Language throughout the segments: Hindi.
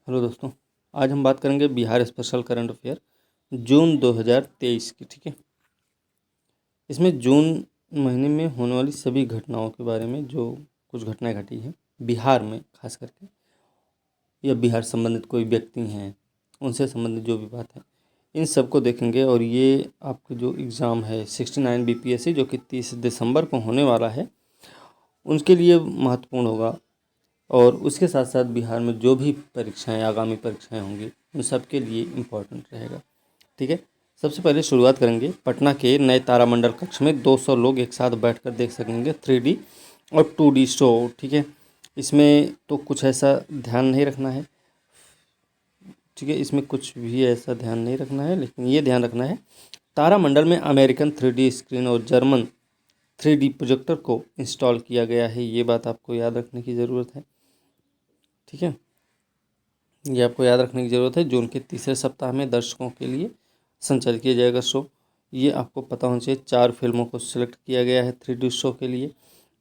हेलो दोस्तों, आज हम बात करेंगे बिहार स्पेशल करंट अफेयर जून 2023 की। ठीक है, इसमें जून महीने में होने वाली सभी घटनाओं के बारे में, जो कुछ घटनाएं घटी हैं बिहार में खास करके, या बिहार संबंधित कोई व्यक्ति हैं उनसे संबंधित जो भी बात है, इन सबको देखेंगे। और ये आपका जो एग्ज़ाम है 69 बीपीएससी जो कि 30 दिसंबर को होने वाला है, उनके लिए महत्वपूर्ण होगा। और उसके साथ साथ बिहार में जो भी परीक्षाएं, आगामी परीक्षाएं होंगी, उन सब के लिए इम्पोर्टेंट रहेगा। ठीक है, सबसे पहले शुरुआत करेंगे पटना के नए तारामंडल कक्ष में 200 लोग एक साथ बैठकर देख सकेंगे 3D और 2D शो। ठीक है, इसमें तो कुछ ऐसा ध्यान नहीं रखना है। ठीक है, इसमें कुछ भी ऐसा ध्यान नहीं रखना है, लेकिन ये ध्यान रखना है तारामंडल में अमेरिकन 3D स्क्रीन और जर्मन 3D प्रोजेक्टर को इंस्टॉल किया गया है। ये बात आपको याद रखने की ज़रूरत है। ठीक है, ये आपको याद रखने की ज़रूरत है। जून के तीसरे सप्ताह में दर्शकों के लिए संचालित किया जाएगा शो। ये आपको पता होना चाहिए। 4 फिल्मों को सिलेक्ट किया गया है 3D शो के लिए।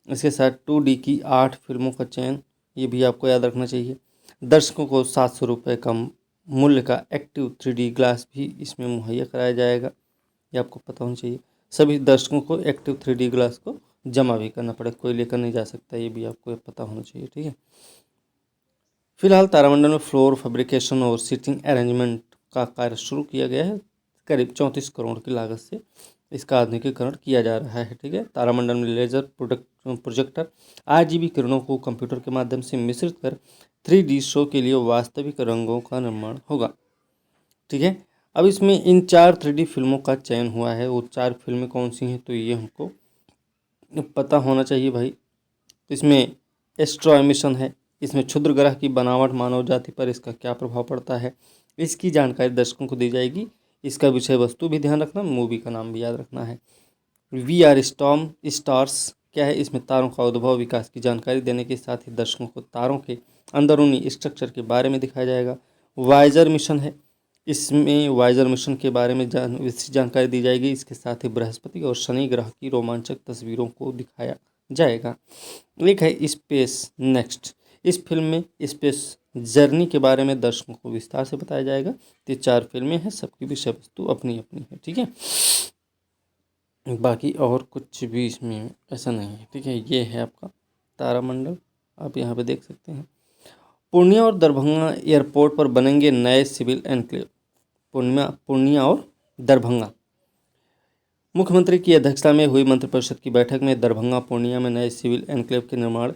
इसके साथ 2D की 8 फिल्मों का चयन, ये भी आपको याद रखना चाहिए। दर्शकों को 700 रुपये का मूल्य का एक्टिव 3D ग्लास भी इसमें मुहैया कराया जाएगा। ये आपको पता होना चाहिए। सभी दर्शकों को एक्टिव 3D ग्लास को जमा भी करना पड़ेगा, कोई लेकर नहीं जा सकता। ये भी आपको पता होना चाहिए। ठीक है, फिलहाल तारामंडल में फ्लोर फैब्रिकेशन और सीटिंग अरेंजमेंट का कार्य शुरू किया गया है। करीब 34 करोड़ की लागत से इसका आधुनिकीकरण किया जा रहा है। ठीक है, तारामंडल में लेजर प्रोजेक्टर RGB किरणों को कंप्यूटर के माध्यम से मिश्रित कर 3D शो के लिए वास्तविक रंगों का निर्माण होगा। ठीक है, अब इसमें इन 4 3D फिल्मों का चयन हुआ है। वो 4 फिल्में कौन सी हैं, तो ये हमको पता होना चाहिए भाई। तो इसमें एस्ट्रो एमिशन है, इसमें क्षुद्र ग्रह की बनावट, मानव जाति पर इसका क्या प्रभाव पड़ता है, इसकी जानकारी दर्शकों को दी जाएगी। इसका विषय वस्तु भी ध्यान रखना, मूवी का नाम भी याद रखना है। VR स्टॉर्म स्टार्स क्या है, इसमें तारों का उद्भव विकास की जानकारी देने के साथ ही दर्शकों को तारों के अंदरूनी स्ट्रक्चर के बारे में दिखाया जाएगा। वाइजर मिशन है, इसमें वाइजर मिशन के बारे में विस्तृत जानकारी दी जाएगी। इसके साथ ही बृहस्पति और शनि ग्रह की रोमांचक तस्वीरों को दिखाया जाएगा। एक है स्पेस नेक्स्ट, इस फिल्म में स्पेस जर्नी के बारे में दर्शकों को विस्तार से बताया जाएगा। ये 4 फिल्में हैं, सबकी विषय वस्तु अपनी अपनी है। ठीक है, बाकी और कुछ भी इसमें ऐसा नहीं है। ठीक है, ये है आपका तारामंडल, आप यहाँ पे देख सकते हैं। पूर्णिया और दरभंगा एयरपोर्ट पर बनेंगे नए सिविल एनक्लेव। पूर्णिया और दरभंगा। मुख्यमंत्री की अध्यक्षता में हुई मंत्रिपरिषद की बैठक में दरभंगा पूर्णिया में नए सिविल एनक्लेव के निर्माण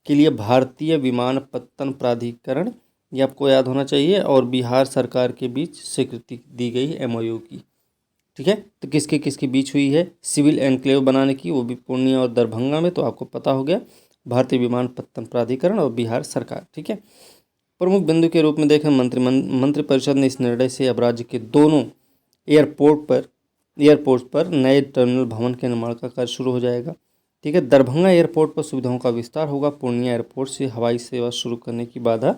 के लिए भारतीय विमानपत्तन प्राधिकरण, ये आपको याद होना चाहिए, और बिहार सरकार के बीच स्वीकृति दी गई है MOU की। ठीक है, तो किसके किसके बीच हुई है सिविल एनक्लेव बनाने की, वो भी पूर्णिया और दरभंगा में, तो आपको पता हो गया, भारतीय विमानपत्तन प्राधिकरण और बिहार सरकार। ठीक है, प्रमुख बिंदु के रूप में देखें, मंत्रिपरिषद ने इस निर्णय से अब राज्य के दोनों एयरपोर्ट पर नए टर्मिनल भवन के निर्माण का कार्य शुरू हो जाएगा। ठीक है, दरभंगा एयरपोर्ट पर सुविधाओं का विस्तार होगा। पूर्णिया एयरपोर्ट से हवाई सेवा शुरू करने की बाधा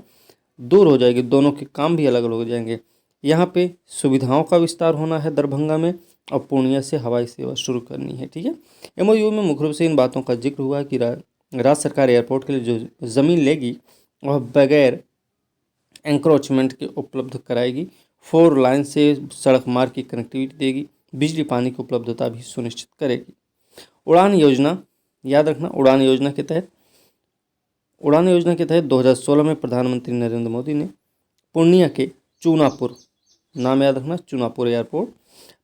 दूर हो जाएगी, दोनों के काम भी अलग अलग हो जाएंगे। यहाँ पे सुविधाओं का विस्तार होना है दरभंगा में, और पूर्णिया से हवाई सेवा शुरू करनी है। ठीक है, MOU में मुख्य रूप से इन बातों का जिक्र हुआ कि राज्य सरकार एयरपोर्ट के लिए जो ज़मीन लेगी वह बगैर एंक्रोचमेंट के उपलब्ध कराएगी, 4 लाइन से सड़क मार्ग की कनेक्टिविटी देगी, बिजली पानी की उपलब्धता भी सुनिश्चित करेगी। उड़ान योजना याद रखना, उड़ान योजना के तहत 2016 में प्रधानमंत्री नरेंद्र मोदी ने पूर्णिया के चूनापुर, नाम याद रखना, चूनापुर एयरपोर्ट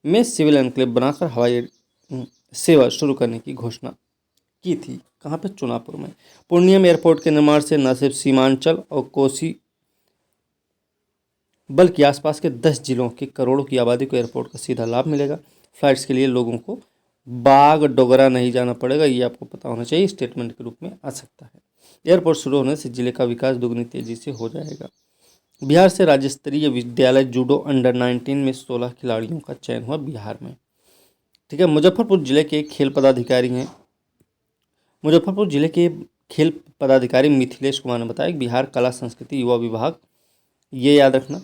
में सिविल एनक्लेव बनाकर हवाई सेवा शुरू करने की घोषणा की थी। कहाँ पे, चूनापुर में। पूर्णिया में एयरपोर्ट के निर्माण से न सिर्फ सीमांचल और कोसी बल्कि आसपास के 10 जिलों के करोड़ों की आबादी को एयरपोर्ट का सीधा लाभ मिलेगा। फ्लाइट्स के लिए लोगों को बाग डोगरा नहीं जाना पड़ेगा, ये आपको पता होना चाहिए, स्टेटमेंट के रूप में आ सकता है। एयरपोर्ट शुरू होने से जिले का विकास दुगनी तेजी से हो जाएगा। बिहार से राज्य स्तरीय विद्यालय जूडो अंडर 19 में 16 खिलाड़ियों का चयन हुआ बिहार में। ठीक है, मुजफ्फरपुर जिले के खेल पदाधिकारी हैं, मुजफ्फरपुर जिले के खेल पदाधिकारी मिथिलेश कुमार ने बताया कि बिहार कला संस्कृति युवा विभाग, ये याद रखना,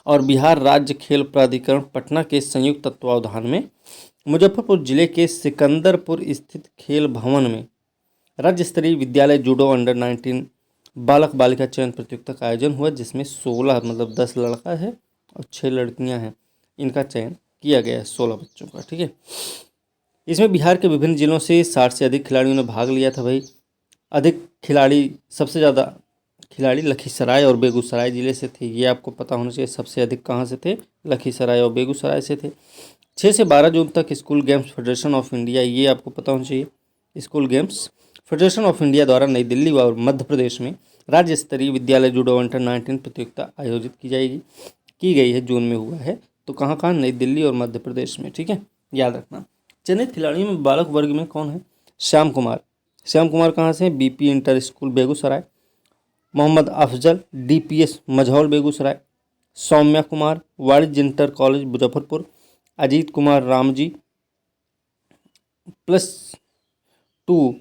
और बिहार राज्य खेल प्राधिकरण पटना के संयुक्त तत्वावधान में मुजफ्फरपुर जिले के सिकंदरपुर स्थित खेल भवन में राज्य स्तरीय विद्यालय जूडो अंडर 19 बालक बालिका चयन प्रतियोगिता का आयोजन हुआ, जिसमें 16 मतलब 10 लड़का है और 6 लड़कियां हैं, इनका चयन किया गया है 16 बच्चों का। ठीक है, इसमें बिहार के विभिन्न जिलों से 60 से अधिक खिलाड़ियों ने भाग लिया था भाई। अधिक खिलाड़ी, सबसे ज़्यादा खिलाड़ी लखीसराय और बेगूसराय ज़िले से थे, ये आपको पता होना चाहिए। सबसे अधिक कहाँ से थे? लखीसराय और बेगूसराय से थे। 6 से 12 जून तक school games federation of India, ये आपको पता होना चाहिए, school games federation of India द्वारा नई दिल्ली और मध्य प्रदेश में राज्य स्तरीय विद्यालय जूडो अंडर 19 प्रतियोगिता आयोजित की गई है, जून में हुआ है। तो कहाँ कहाँ? नई दिल्ली और मध्य प्रदेश में। ठीक है, याद रखना। चयनित खिलाड़ियों में बालक वर्ग में कौन है? श्याम कुमार। श्याम कुमार कहाँ से? BP inter school Begusarai. Mohammad Afzal, DPS Majhaul Begusarai. Saumya Kumar, Vanijya inter college Muzaffarpur. Ajit Kumar Ramji, +2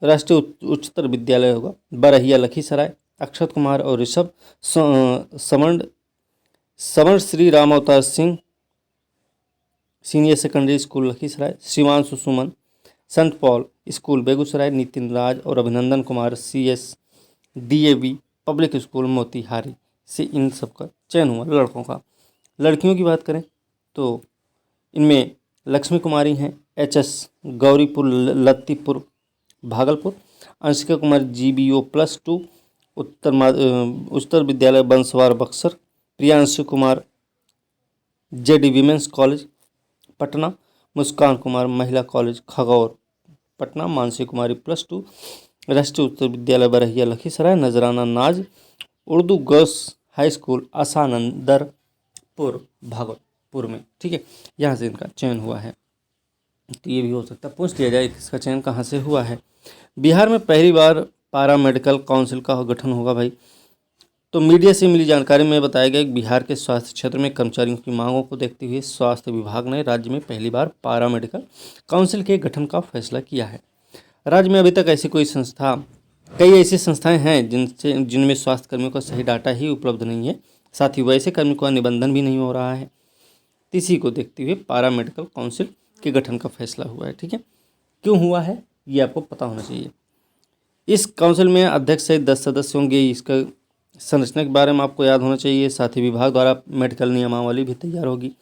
राष्ट्रीय उच्चतर विद्यालय होगा बरहिया लखीसराय। अक्षत कुमार और ऋषभ समण Shri Ram Avatar Singh senior secondary school Lakhisarai. Shivanshu Suman, Sant Paul school Begusarai. Nitin Raj और Abhinandan Kumar, CS DAV public school Motihari से इन सब का चयन हुआ लड़कों का। लड़कियों की बात करें तो इनमें लक्ष्मी कुमारी हैं, HS गौरीपुर लत्तीपुर भागलपुर। अंशिका कुमारी GBO +2 उच्चतर विद्यालय Banswar Buxar. Priyanshu Kumar JD women's college Patna. Muskan Kumar महिला कॉलेज खगौर पटना। मानसी कुमारी +2 राष्ट्रीय उच्चतर विद्यालय Barhiya Lakhisarai. Nazrana Naz Urdu girls high school Asanandarpur Bhagalpur में। ठीक है, यहाँ से इनका चयन हुआ है। तो ये भी हो सकता है पूछ लिया जाए इसका चयन कहाँ से हुआ है। बिहार में पहली बार पारा मेडिकल काउंसिल का गठन होगा भाई। तो मीडिया से मिली जानकारी में बताया गया कि बिहार के स्वास्थ्य क्षेत्र में कर्मचारियों की मांगों को देखते हुए स्वास्थ्य विभाग ने राज्य में पहली बार पारा मेडिकल काउंसिल के गठन का फैसला किया है। राज्य में अभी तक ऐसी कई ऐसी संस्थाएं हैं जिनमें स्वास्थ्य कर्मियों का सही डाटा ही उपलब्ध नहीं है, साथ ही वैसे कर्मियों का निबंधन भी नहीं हो रहा है। इसी को देखते हुए पारा मेडिकल काउंसिल के गठन का फैसला हुआ है। ठीक है, क्यों हुआ है ये आपको पता होना चाहिए। इस काउंसिल में अध्यक्ष सहित 10 सदस्य होंगे। इसका संरचना के बारे में आपको याद होना चाहिए। साथ ही विभाग द्वारा मेडिकल नियमावली भी तैयार होगी।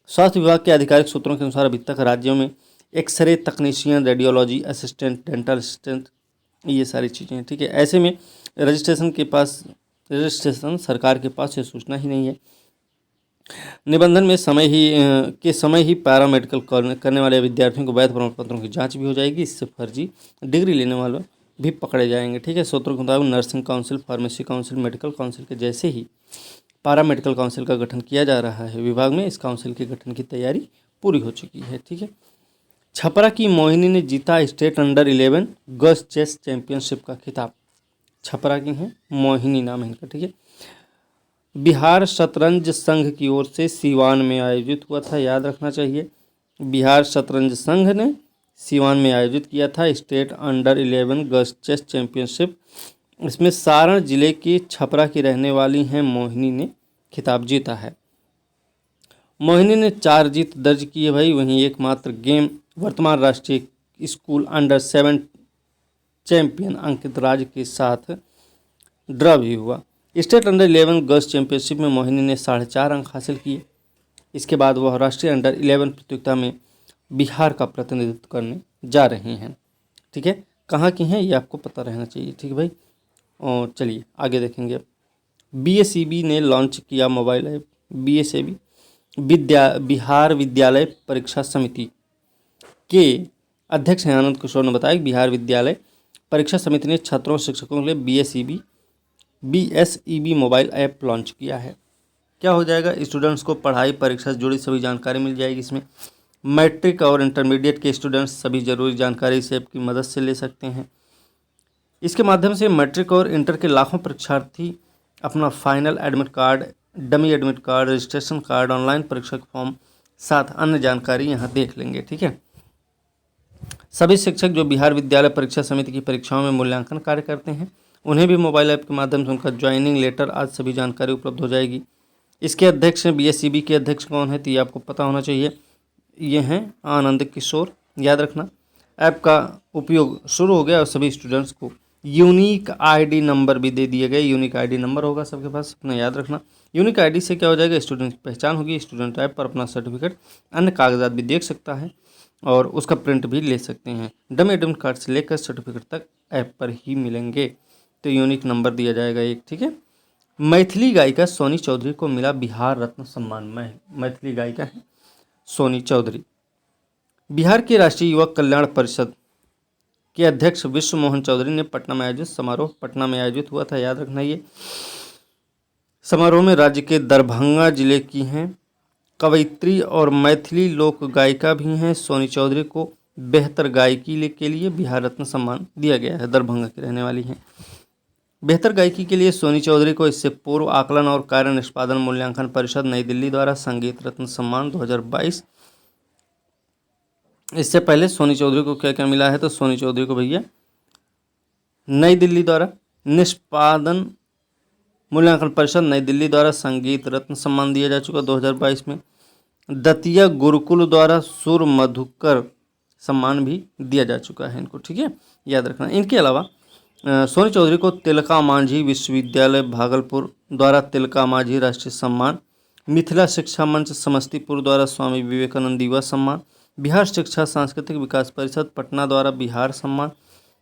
स्वास्थ्य विभाग के आधिकारिक सूत्रों के अनुसार अभी तक राज्यों में एक्सरे तकनीशियन, रेडियोलॉजी असिस्टेंट, डेंटल असिस्टेंट, ये सारी चीज़ें हैं। ठीक है, ऐसे में रजिस्ट्रेशन सरकार के पास ये सूचना ही नहीं है। निबंधन में समय ही पैरामेडिकल करने वाले विद्यार्थियों को वैध प्रमाण पत्रों की जांच भी हो जाएगी। इससे फर्जी डिग्री लेने वाले भी पकड़े जाएंगे। ठीक है, सूत्रों के मुताबिक nursing council, pharmacy council, medical council के जैसे ही पारा मेडिकल काउंसिल का गठन किया जा रहा है। विभाग में इस काउंसिल के गठन की तैयारी पूरी हो चुकी है। ठीक है, छपरा की मोहिनी ने जीता state under 11 girls chess championship का खिताब। छपरा की हैं, मोहिनी नाम है इनका। ठीक है, बिहार शतरंज संघ की ओर से सीवान में आयोजित हुआ था, याद रखना चाहिए। बिहार शतरंज संघ ने सीवान में आयोजित किया था state under 11 girls chess championship. इसमें सारण जिले की छपरा की रहने वाली हैं मोहिनी ने खिताब जीता है। मोहिनी ने 4 जीत दर्ज की है भाई। वहीं एकमात्र गेम वर्तमान राष्ट्रीय स्कूल अंडर 7 चैंपियन अंकित राज के साथ ड्रॉ भी हुआ। स्टेट अंडर 11 गर्ल्स चैंपियनशिप में मोहिनी ने 4.5 अंक हासिल किए। इसके बाद वह राष्ट्रीय अंडर 11 प्रतियोगिता में बिहार का प्रतिनिधित्व करने जा रही हैं। ठीक है, कहाँ की हैं ये आपको पता रहना चाहिए। ठीक है भाई, और चलिए आगे देखेंगे। BSEB ने लॉन्च किया मोबाइल ऐप। BSEB बिहार विद्यालय परीक्षा समिति के अध्यक्ष हैं आनंद किशोर ने बताया कि बिहार विद्यालय परीक्षा समिति ने छात्रों और शिक्षकों के लिए BSEB मोबाइल ऐप लॉन्च किया है। क्या हो जाएगा? स्टूडेंट्स को पढ़ाई परीक्षा से जुड़ी सभी जानकारी मिल जाएगी। इसमें मैट्रिक और इंटरमीडिएट के स्टूडेंट्स सभी जरूरी जानकारी इस ऐप की मदद से ले सकते हैं। इसके माध्यम से मैट्रिक और इंटर के लाखों परीक्षार्थी अपना final admit card, dummy admit card, registration card, online परीक्षा फॉर्म साथ अन्य जानकारी यहाँ देख लेंगे। ठीक है, सभी शिक्षक जो बिहार विद्यालय परीक्षा समिति की परीक्षाओं में मूल्यांकन कार्य करते हैं उन्हें भी मोबाइल ऐप के माध्यम से उनका ज्वाइनिंग लेटर आज सभी जानकारी उपलब्ध हो जाएगी। इसके अध्यक्ष हैं BSEB के अध्यक्ष कौन है तो ये आपको पता होना चाहिए। ये हैं आनंद किशोर, याद रखना। ऐप का उपयोग शुरू हो गया और सभी स्टूडेंट्स को यूनिक आईडी नंबर भी दे दिए गए। यूनिक आईडी नंबर होगा सबके पास, अपना याद रखना। यूनिक आईडी से क्या हो जाएगा, स्टूडेंट की पहचान होगी। स्टूडेंट ऐप पर अपना सर्टिफिकेट, अन्य कागजात भी देख सकता है और उसका प्रिंट भी ले सकते हैं। डमी एडमिट कार्ड से लेकर सर्टिफिकेट तक ऐप पर ही मिलेंगे। तो यूनिक नंबर दिया जाएगा एक, ठीक है। मैथिली गायिका सोनी चौधरी को मिला बिहार रत्न सम्मान। मैथिली गायिका है सोनी चौधरी। बिहार की राष्ट्रीय युवक कल्याण परिषद के अध्यक्ष विश्व मोहन चौधरी ने पटना में आयोजित हुआ था, याद रखना। ये समारोह में राज्य के दरभंगा जिले की हैं कवयित्री और मैथिली लोक गायिका भी हैं सोनी चौधरी को बेहतर गायकी के लिए बिहार रत्न सम्मान दिया गया है। दरभंगा की रहने वाली हैं। बेहतर गायकी के लिए सोनी चौधरी को इससे पूर्व आकलन और कार्य निष्पादन मूल्यांकन परिषद नई दिल्ली द्वारा संगीत रत्न सम्मान 2022। इससे पहले सोनी चौधरी को क्या क्या मिला है, तो सोनी चौधरी को भैया नई दिल्ली द्वारा निष्पादन मूल्यांकन परिषद नई दिल्ली द्वारा संगीत रत्न सम्मान दिया जा चुका 2022 में। दतिया गुरुकुल द्वारा सुर मधुकर सम्मान भी दिया जा चुका है इनको, ठीक है, याद रखना। इनके अलावा सोनी चौधरी को तिलका मांझी विश्वविद्यालय भागलपुर द्वारा तिलका मांझी राष्ट्रीय सम्मान, मिथिला शिक्षा मंच समस्तीपुर द्वारा स्वामी विवेकानंद युवा सम्मान, बिहार शिक्षा सांस्कृतिक विकास परिषद पटना द्वारा बिहार सम्मान,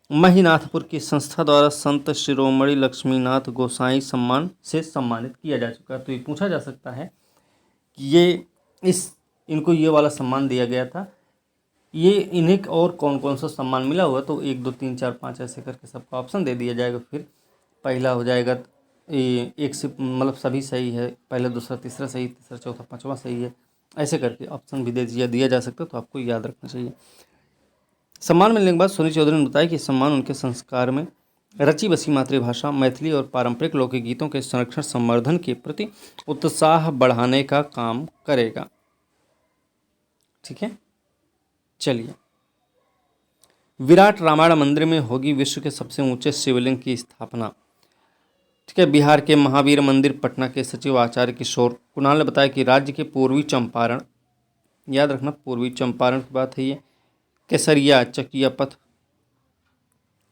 महीनाथपुर की संस्था द्वारा संत शिरोमणि लक्ष्मीनाथ गोसाई सम्मान से सम्मानित किया जा चुका है। तो ये पूछा जा सकता है कि इनको ये वाला सम्मान दिया गया था, ये इन्हें और कौन कौन सा सम्मान मिला हुआ, तो 1 2 3 4 5 ऐसे करके सबका ऑप्शन दे दिया जाएगा। फिर पहला हो जाएगा एक से मतलब सभी सही है, पहला दूसरा तीसरा सही, तीसरा चौथा पांचवा सही है, ऐसे करके ऑप्शन भी दिया जा सकता है। तो आपको याद रखना चाहिए। सम्मान मिलने के बाद सोनी चौधरी ने बताया कि सम्मान उनके संस्कार में रची बसी मातृभाषा मैथिली और पारंपरिक लोकगीतों के संरक्षण संवर्धन के प्रति उत्साह बढ़ाने का काम करेगा, ठीक है। चलिए, विराट रामायण मंदिर में होगी विश्व के सबसे ऊंचे शिवलिंग की स्थापना, ठीक है। बिहार के महावीर मंदिर पटना के सचिव आचार्य किशोर कुणाल ने बताया कि राज्य के पूर्वी चंपारण, याद रखना पूर्वी चंपारण की बात है, ये केसरिया चकिया पथ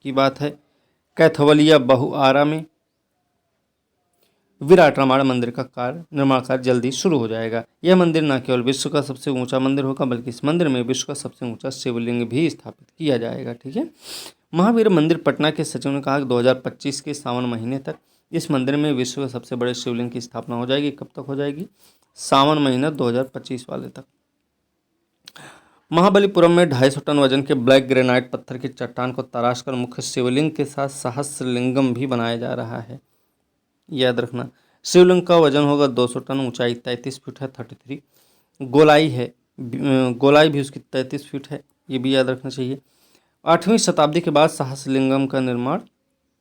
की बात है, कैथवलिया बहुआरा में विराट रामायण मंदिर का निर्माण कार्य जल्दी शुरू हो जाएगा। यह मंदिर न केवल विश्व का सबसे ऊंचा मंदिर होगा बल्कि इस मंदिर में विश्व का सबसे ऊंचा शिवलिंग भी स्थापित किया जाएगा, ठीक है। महावीर मंदिर पटना के सचिव ने कहा कि 2025 के सावन महीने तक इस मंदिर में विश्व के सबसे बड़े शिवलिंग की स्थापना हो जाएगी। कब तक हो जाएगी? सावन महीना 2025 वाले तक। महाबलीपुरम में 250 टन वजन के ब्लैक ग्रेनाइट पत्थर की चट्टान को तराशकर मुख्य शिवलिंग के साथ सहस्रलिंगम भी बनाया जा रहा है, याद रखना। शिवलिंग का वजन होगा 200 टन, ऊंचाई 33 फीट है, 33 गोलाई है, गोलाई भी उसकी 33 फीट है, ये भी याद रखना चाहिए। 8वीं शताब्दी के बाद सहस्रलिंगम का निर्माण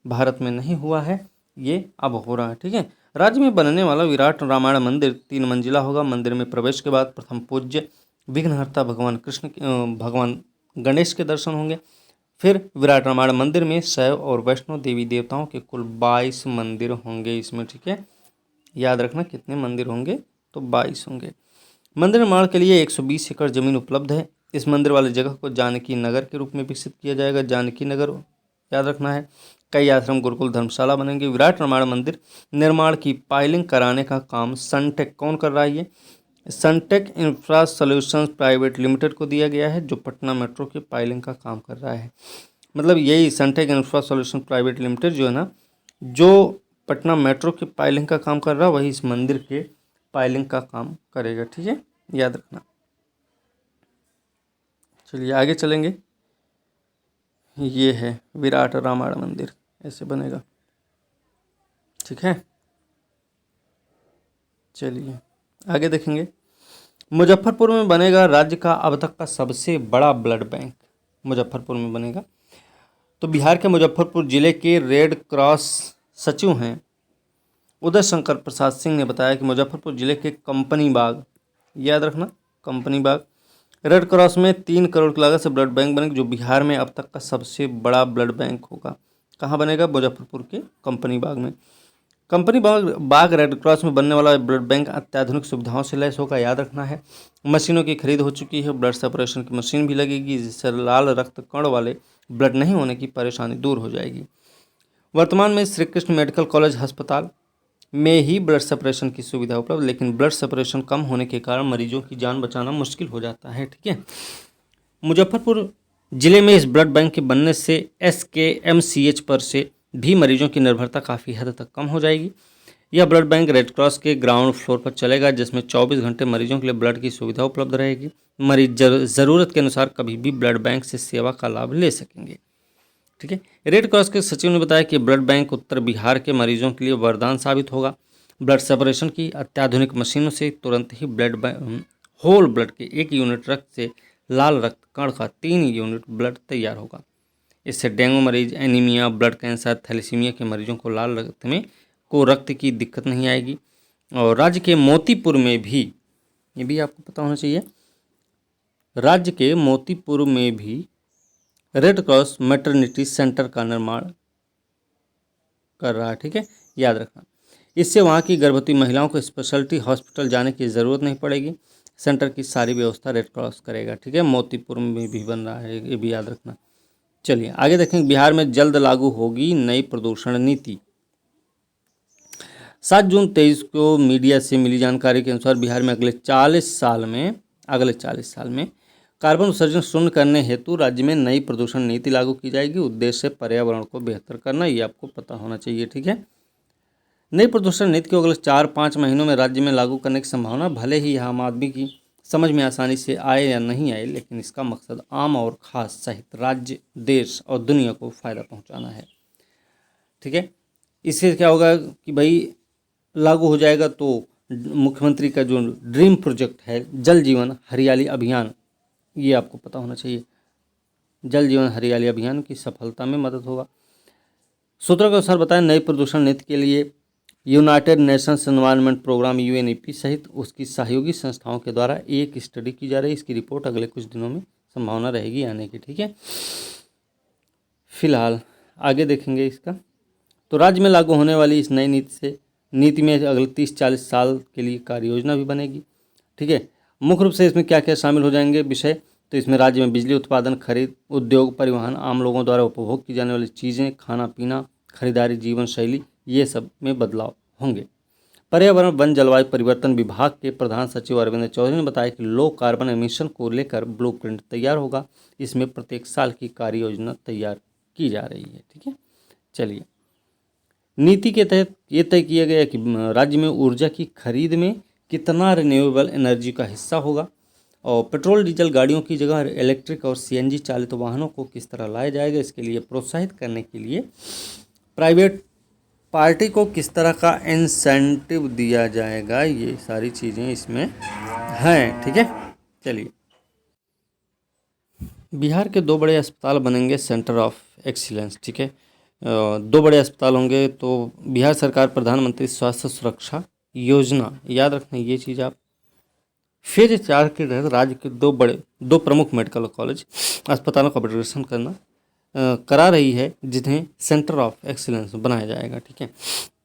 भारत में नहीं हुआ है, ये अब हो रहा है, ठीक है। राज्य में बनने वाला विराट रामायण मंदिर 3 मंजिला होगा। मंदिर में प्रवेश के बाद प्रथम पूज्य विघ्नहर्ता भगवान गणेश के दर्शन होंगे। फिर विराट रामायण मंदिर में शैव और वैष्णव देवी देवताओं के कुल 22 मंदिर होंगे इसमें, ठीक है। याद रखना कितने मंदिर होंगे, तो 22 होंगे। मंदिर निर्माण के लिए 120 एकड़ जमीन उपलब्ध है। इस मंदिर वाली जगह को जानकी नगर के रूप में विकसित किया जाएगा, जानकी नगर याद रखना है। कई आश्रम गुरुकुल धर्मशाला बनेंगे। विराट रामायण मंदिर निर्माण की पाइलिंग कराने का काम सनटेक कौन कर रहा है? ये Suntech Infra Solutions Private Limited को दिया गया है, जो पटना मेट्रो के पाइलिंग का काम कर रहा है। मतलब यही Suntech Infra Solution Private Limited जो है ना, जो पटना मेट्रो के पाइलिंग का काम कर रहा है, वही इस मंदिर के पाइलिंग का काम करेगा, ठीक है, याद रखना। चलिए आगे चलेंगे। ये है विराट रामायण मंदिर, ऐसे बनेगा, ठीक है। चलिए आगे देखेंगे। मुजफ्फरपुर में बनेगा राज्य का अब तक का सबसे बड़ा ब्लड बैंक, मुजफ्फरपुर में बनेगा। तो बिहार के मुजफ्फरपुर जिले के रेड क्रॉस सचिव हैं उदय शंकर प्रसाद सिंह ने बताया कि मुजफ्फरपुर जिले के कंपनी बाग, याद रखना कंपनी बाग, रेड क्रॉस में 3 करोड़ की लागत से ब्लड बैंक बनेगा, जो बिहार में अब तक का सबसे बड़ा ब्लड बैंक होगा। कहाँ बनेगा? मुजफ्फरपुर के कंपनी बाग में। कंपनी बाग रेड क्रॉस में बनने वाला ब्लड बैंक अत्याधुनिक सुविधाओं से लैस होगा, याद रखना है। मशीनों की खरीद हो चुकी है, ब्लड सेपरेशन की मशीन भी लगेगी, जिससे लाल रक्त कण वाले ब्लड नहीं होने की परेशानी दूर हो जाएगी। वर्तमान में श्री कृष्ण मेडिकल कॉलेज अस्पताल में ही ब्लड सेपरेशन की सुविधा उपलब्ध, लेकिन ब्लड सेपरेशन कम होने के कारण मरीजों की जान बचाना मुश्किल हो जाता है। ठीक है। मुजफ्फरपुर जिले में इस ब्लड बैंक के बनने से SKMCH पर से भी मरीजों की निर्भरता काफ़ी हद तक कम हो जाएगी। यह ब्लड बैंक रेड क्रॉस के ग्राउंड फ्लोर पर चलेगा, जिसमें 24 घंटे मरीजों के लिए ब्लड की सुविधा उपलब्ध रहेगी। मरीज ज़रूरत के अनुसार कभी भी ब्लड बैंक से सेवा का लाभ ले सकेंगे। ठीक है। रेड क्रॉस के सचिव ने बताया कि ब्लड बैंक उत्तर बिहार के मरीजों के लिए वरदान साबित होगा। ब्लड सेपरेशन की अत्याधुनिक मशीनों से तुरंत ही होल ब्लड के 1 यूनिट रक्त से लाल रक्त कण का 3 यूनिट ब्लड तैयार होगा। इससे डेंगू मरीज, एनीमिया, ब्लड कैंसर, थैलेसीमिया के मरीजों को लाल रक्त की दिक्कत नहीं आएगी। और राज्य के मोतीपुर में भी, ये भी आपको पता होना चाहिए, राज्य के मोतीपुर में भी रेड क्रॉस मैटरनिटी सेंटर का निर्माण कर रहा है। ठीक है, याद रखना। इससे वहाँ की गर्भवती महिलाओं को स्पेशलिटी हॉस्पिटल जाने की ज़रूरत नहीं पड़ेगी। सेंटर की सारी व्यवस्था रेड क्रॉस करेगा। ठीक है, मोतीपुर में भी बन रहा है, ये भी याद रखना। चलिए आगे देखेंगे। बिहार में जल्द लागू होगी नई प्रदूषण नीति। 7 जून 23 को मीडिया से मिली जानकारी के अनुसार बिहार में अगले 40 साल में कार्बन उत्सर्जन शून्य करने हेतु राज्य में नई प्रदूषण नीति लागू की जाएगी। उद्देश्य पर्यावरण को बेहतर करना, ये आपको पता होना चाहिए। ठीक है। नई प्रदूषण नीति को अगले 4-5 महीनों में राज्य में लागू करने की संभावना, भले ही आम आदमी की समझ में आसानी से आए या नहीं आए, लेकिन इसका मकसद आम और खास सहित राज्य, देश और दुनिया को फ़ायदा पहुंचाना है। ठीक है। इससे क्या होगा कि भाई लागू हो जाएगा तो मुख्यमंत्री का जो ड्रीम प्रोजेक्ट है जल जीवन हरियाली अभियान, ये आपको पता होना चाहिए। जल जीवन हरियाली अभियान की सफलता में मदद होगा। सूत्रों के अनुसार बताएं, नई प्रदूषण नीति के लिए United Nations Environment Programme UNEP सहित उसकी सहयोगी संस्थाओं के द्वारा एक स्टडी की जा रही है। इसकी रिपोर्ट अगले कुछ दिनों में संभावना रहेगी आने की। ठीक है। फिलहाल आगे देखेंगे इसका। तो राज्य में लागू होने वाली इस नई नीति में अगले 30-40 साल के लिए कार्य योजना भी बनेगी। ठीक है। मुख्य रूप से इसमें क्या क्या शामिल हो जाएंगे विषय, तो इसमें राज्य में बिजली उत्पादन, खरीद, उद्योग, परिवहन, आम लोगों द्वारा उपभोग की जाने वाली चीज़ें, खाना पीना, खरीदारी, जीवन शैली, ये सब में बदलाव होंगे। पर्यावरण वन जलवायु परिवर्तन विभाग के प्रधान सचिव अरविंद चौधरी ने बताया कि लो कार्बन एमिशन को लेकर ब्लूप्रिंट तैयार होगा। इसमें प्रत्येक साल की कार्य योजना तैयार की जा रही है। ठीक है। चलिए, नीति के तहत ये तय किया गया कि राज्य में ऊर्जा की खरीद में कितना रिन्यूएबल एनर्जी का हिस्सा होगा और पेट्रोल डीजल गाड़ियों की जगह इलेक्ट्रिक और CNG चालित वाहनों को किस तरह लाया जाएगा। इसके लिए प्रोत्साहित करने के लिए प्राइवेट पार्टी को किस तरह का इंसेंटिव दिया जाएगा, ये सारी चीज़ें इसमें हैं। ठीक है। चलिए, बिहार के 2 बड़े अस्पताल बनेंगे सेंटर ऑफ एक्सीलेंस। ठीक है। 2 बड़े अस्पताल होंगे। तो बिहार सरकार प्रधानमंत्री स्वास्थ्य सुरक्षा योजना, याद रखना ये चीज़ आप। फेज 4 के तहत राज्य के 2 प्रमुख मेडिकल कॉलेज अस्पतालों का अपग्रेडेशन करा रही है, जिन्हें सेंटर ऑफ एक्सीलेंस बनाया जाएगा। ठीक है।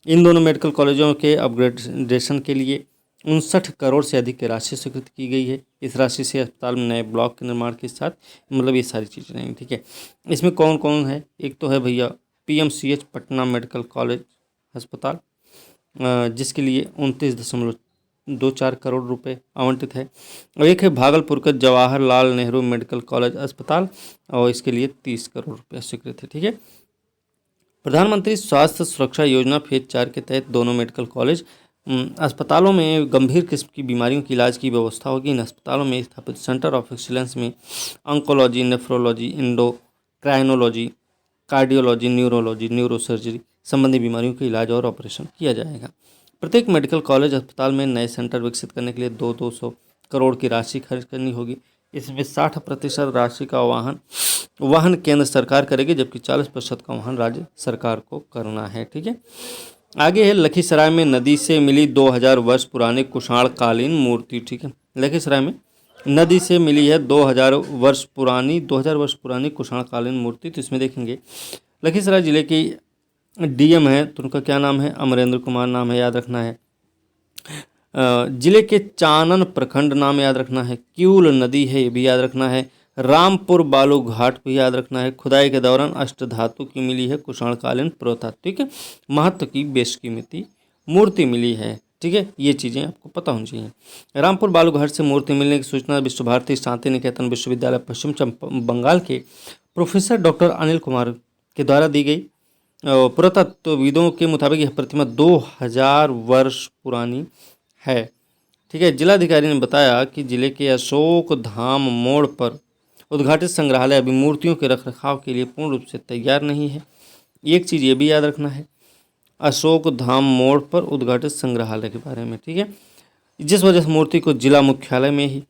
इन दोनों मेडिकल कॉलेजों के अपग्रेडेशन के लिए 59 करोड़ से अधिक की राशि स्वीकृत की गई है। इस राशि से अस्पताल में नए ब्लॉक के निर्माण के साथ मतलब ये सारी चीज़ें रहेंगी। ठीक है। इसमें कौन कौन है, एक तो है भैया PMCH पटना मेडिकल कॉलेज अस्पताल, जिसके लिए 29.24 करोड़ रुपए आवंटित है। और एक है भागलपुर का जवाहरलाल नेहरू मेडिकल कॉलेज अस्पताल, और इसके लिए 30 करोड़ रुपये स्वीकृत है। ठीक है। प्रधानमंत्री स्वास्थ्य सुरक्षा योजना फेज 4 के तहत दोनों मेडिकल कॉलेज अस्पतालों में गंभीर किस्म की बीमारियों की इलाज की व्यवस्था होगी। इन अस्पतालों में स्थापित सेंटर ऑफ एक्सीलेंस में oncology, nephrology, endocrinology, cardiology, neurology, neurosurgery संबंधी बीमारियों के इलाज और ऑपरेशन किया जाएगा। प्रत्येक मेडिकल कॉलेज अस्पताल में नए सेंटर विकसित करने के लिए 200 करोड़ की राशि खर्च करनी होगी। इसमें 60% राशि का वहन केंद्र सरकार करेगी, जबकि 40% का वहन राज्य सरकार को करना है। ठीक है। आगे है लखीसराय में नदी से मिली 2000 वर्ष पुरानी कुषाणकालीन मूर्ति। ठीक है। लखीसराय में नदी से मिली है 2000 वर्ष पुरानी कुषाणकालीन मूर्ति। तो इसमें देखेंगे लखीसराय जिले की DM है, तो उनका क्या नाम है, अमरेंद्र कुमार नाम है, याद रखना है। जिले के चानन प्रखंड नाम याद रखना है। क्यूल नदी है, ये भी याद रखना है। रामपुर बालू घाट भी याद रखना है। खुदाई के दौरान अष्टधातु की मिली है कुषाणकालीन पुरातात्विक महत्व की बेशकीमती मूर्ति मिली है। ठीक है, ये चीज़ें आपको पता होनी चाहिए। रामपुर बालू घाट से मूर्ति मिलने की सूचना विश्व भारती शांति निकेतन विश्वविद्यालय पश्चिम बंगाल के प्रोफेसर डॉक्टर अनिल कुमार के द्वारा दी गई। पुरातत्वविदों के मुताबिक यह प्रतिमा 2000 वर्ष पुरानी है। ठीक है, जिलाधिकारी ने बताया कि जिले के अशोक धाम मोड़ पर उद्घाटित संग्रहालय अभी मूर्तियों के रखरखाव के लिए पूर्ण रूप से तैयार नहीं है। एक चीज़ ये भी याद रखना है, अशोक धाम मोड़ पर उद्घाटित संग्रहालय के बारे में। ठीक है, जिस वजह से मूर्ति को जिला मुख्यालय में ही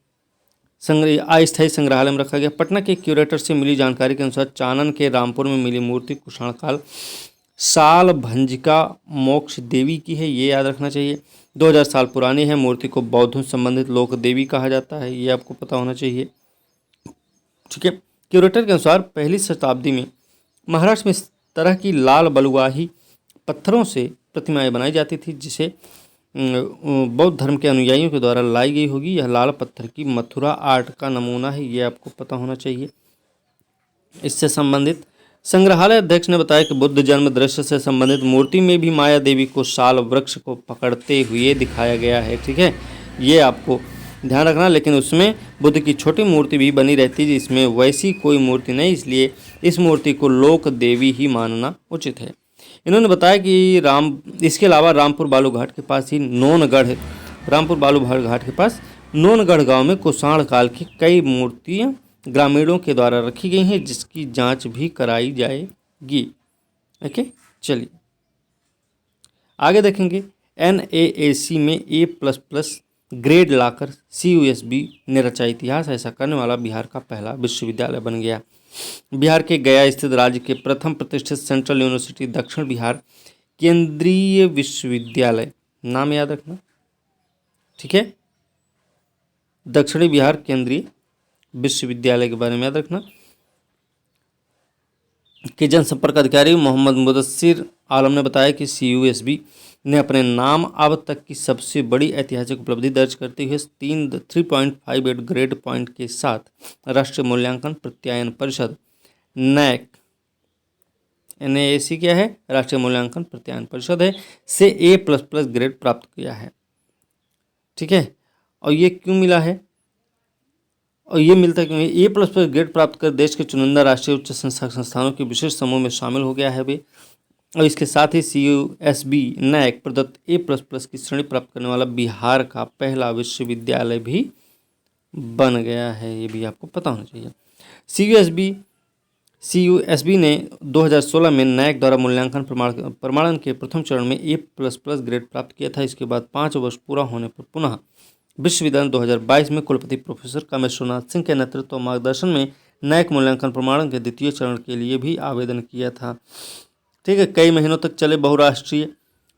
अस्थायी संग्रहालय में रखा गया। पटना के क्यूरेटर से मिली जानकारी के अनुसार चानन के रामपुर में मिली मूर्ति कुषाण काल साल भंजिका मोक्ष देवी की है, ये याद रखना चाहिए। 2000 साल पुरानी है। मूर्ति को बौद्धों से संबंधित लोक देवी कहा जाता है, ये आपको पता होना चाहिए। ठीक है, क्यूरेटर के अनुसार पहली शताब्दी में महाराष्ट्र में इस तरह की लाल बलुआही पत्थरों से प्रतिमाएं बनाई जाती थी, जिसे बौद्ध धर्म के अनुयायियों के द्वारा लाई गई होगी। यह लाल पत्थर की मथुरा आर्ट का नमूना है, ये आपको पता होना चाहिए। इससे संबंधित संग्रहालय अध्यक्ष ने बताया कि बुद्ध जन्म दृश्य से संबंधित मूर्ति में भी माया देवी को साल वृक्ष को पकड़ते हुए दिखाया गया है। ठीक है, ये आपको ध्यान रखना। लेकिन उसमें बुद्ध की छोटी मूर्ति भी बनी रहती है, इसमें वैसी कोई मूर्ति नहीं, इसलिए इस मूर्ति को लोक देवी ही मानना उचित है। इन्होंने बताया कि इसके अलावा रामपुर बालू घाट के पास ही नोनगढ़ है। रामपुर बालू घाट के पास नोनगढ़ गांव में कुषाण काल की कई मूर्तियां ग्रामीणों के द्वारा रखी गई हैं, जिसकी जांच भी कराई जाएगी। ओके, चलिए आगे देखेंगे। NAAC में A++ ग्रेड लाकर CUSB ने रचा इतिहास। ऐसा करने वाला बिहार का पहला विश्वविद्यालय बन गया। बिहार के गया स्थित राज्य के प्रथम प्रतिष्ठित सेंट्रल यूनिवर्सिटी दक्षिण बिहार केंद्रीय विश्वविद्यालय, नाम याद रखना। ठीक है, दक्षिणी बिहार केंद्रीय विश्वविद्यालय के बारे में याद रखना के जनसंपर्क अधिकारी मोहम्मद मुदस्सिर आलम ने बताया कि CUSB ने अपने नाम अब तक की सबसे बड़ी ऐतिहासिक उपलब्धि दर्ज करते हुए 3.58 ग्रेड पॉइंट के साथ राष्ट्रीय मूल्यांकन प्रत्यायन परिषद NAAC क्या है, राष्ट्रीय मूल्यांकन प्रत्यायन परिषद है, से A++ ग्रेड प्राप्त किया है। ठीक है, और ये क्यों मिला है और ये मिलता क्यों है? A++ ग्रेड प्राप्त कर देश के चुनिंदा राष्ट्रीय उच्च संस्थानों के विशेष समूह में शामिल हो गया है वे। और इसके साथ ही CUSB NAAC प्रदत्त A++ की श्रेणी प्राप्त करने वाला बिहार का पहला विश्वविद्यालय भी बन गया है, ये भी आपको पता होना चाहिए। CUSB ने 2016 में NAAC द्वारा मूल्यांकन प्रमाणन के प्रथम चरण में A++ ग्रेड प्राप्त किया था। इसके बाद 5 वर्ष पूरा होने पर पुनः विश्वविद्यालय 2022 में कुलपति प्रोफेसर कामेश्वरनाथ सिंह के नेतृत्व और मार्गदर्शन में NAAC मूल्यांकन प्रमाणन के द्वितीय चरण के लिए भी आवेदन किया था। ठीक है, कई महीनों तक चले बहुराष्ट्रीय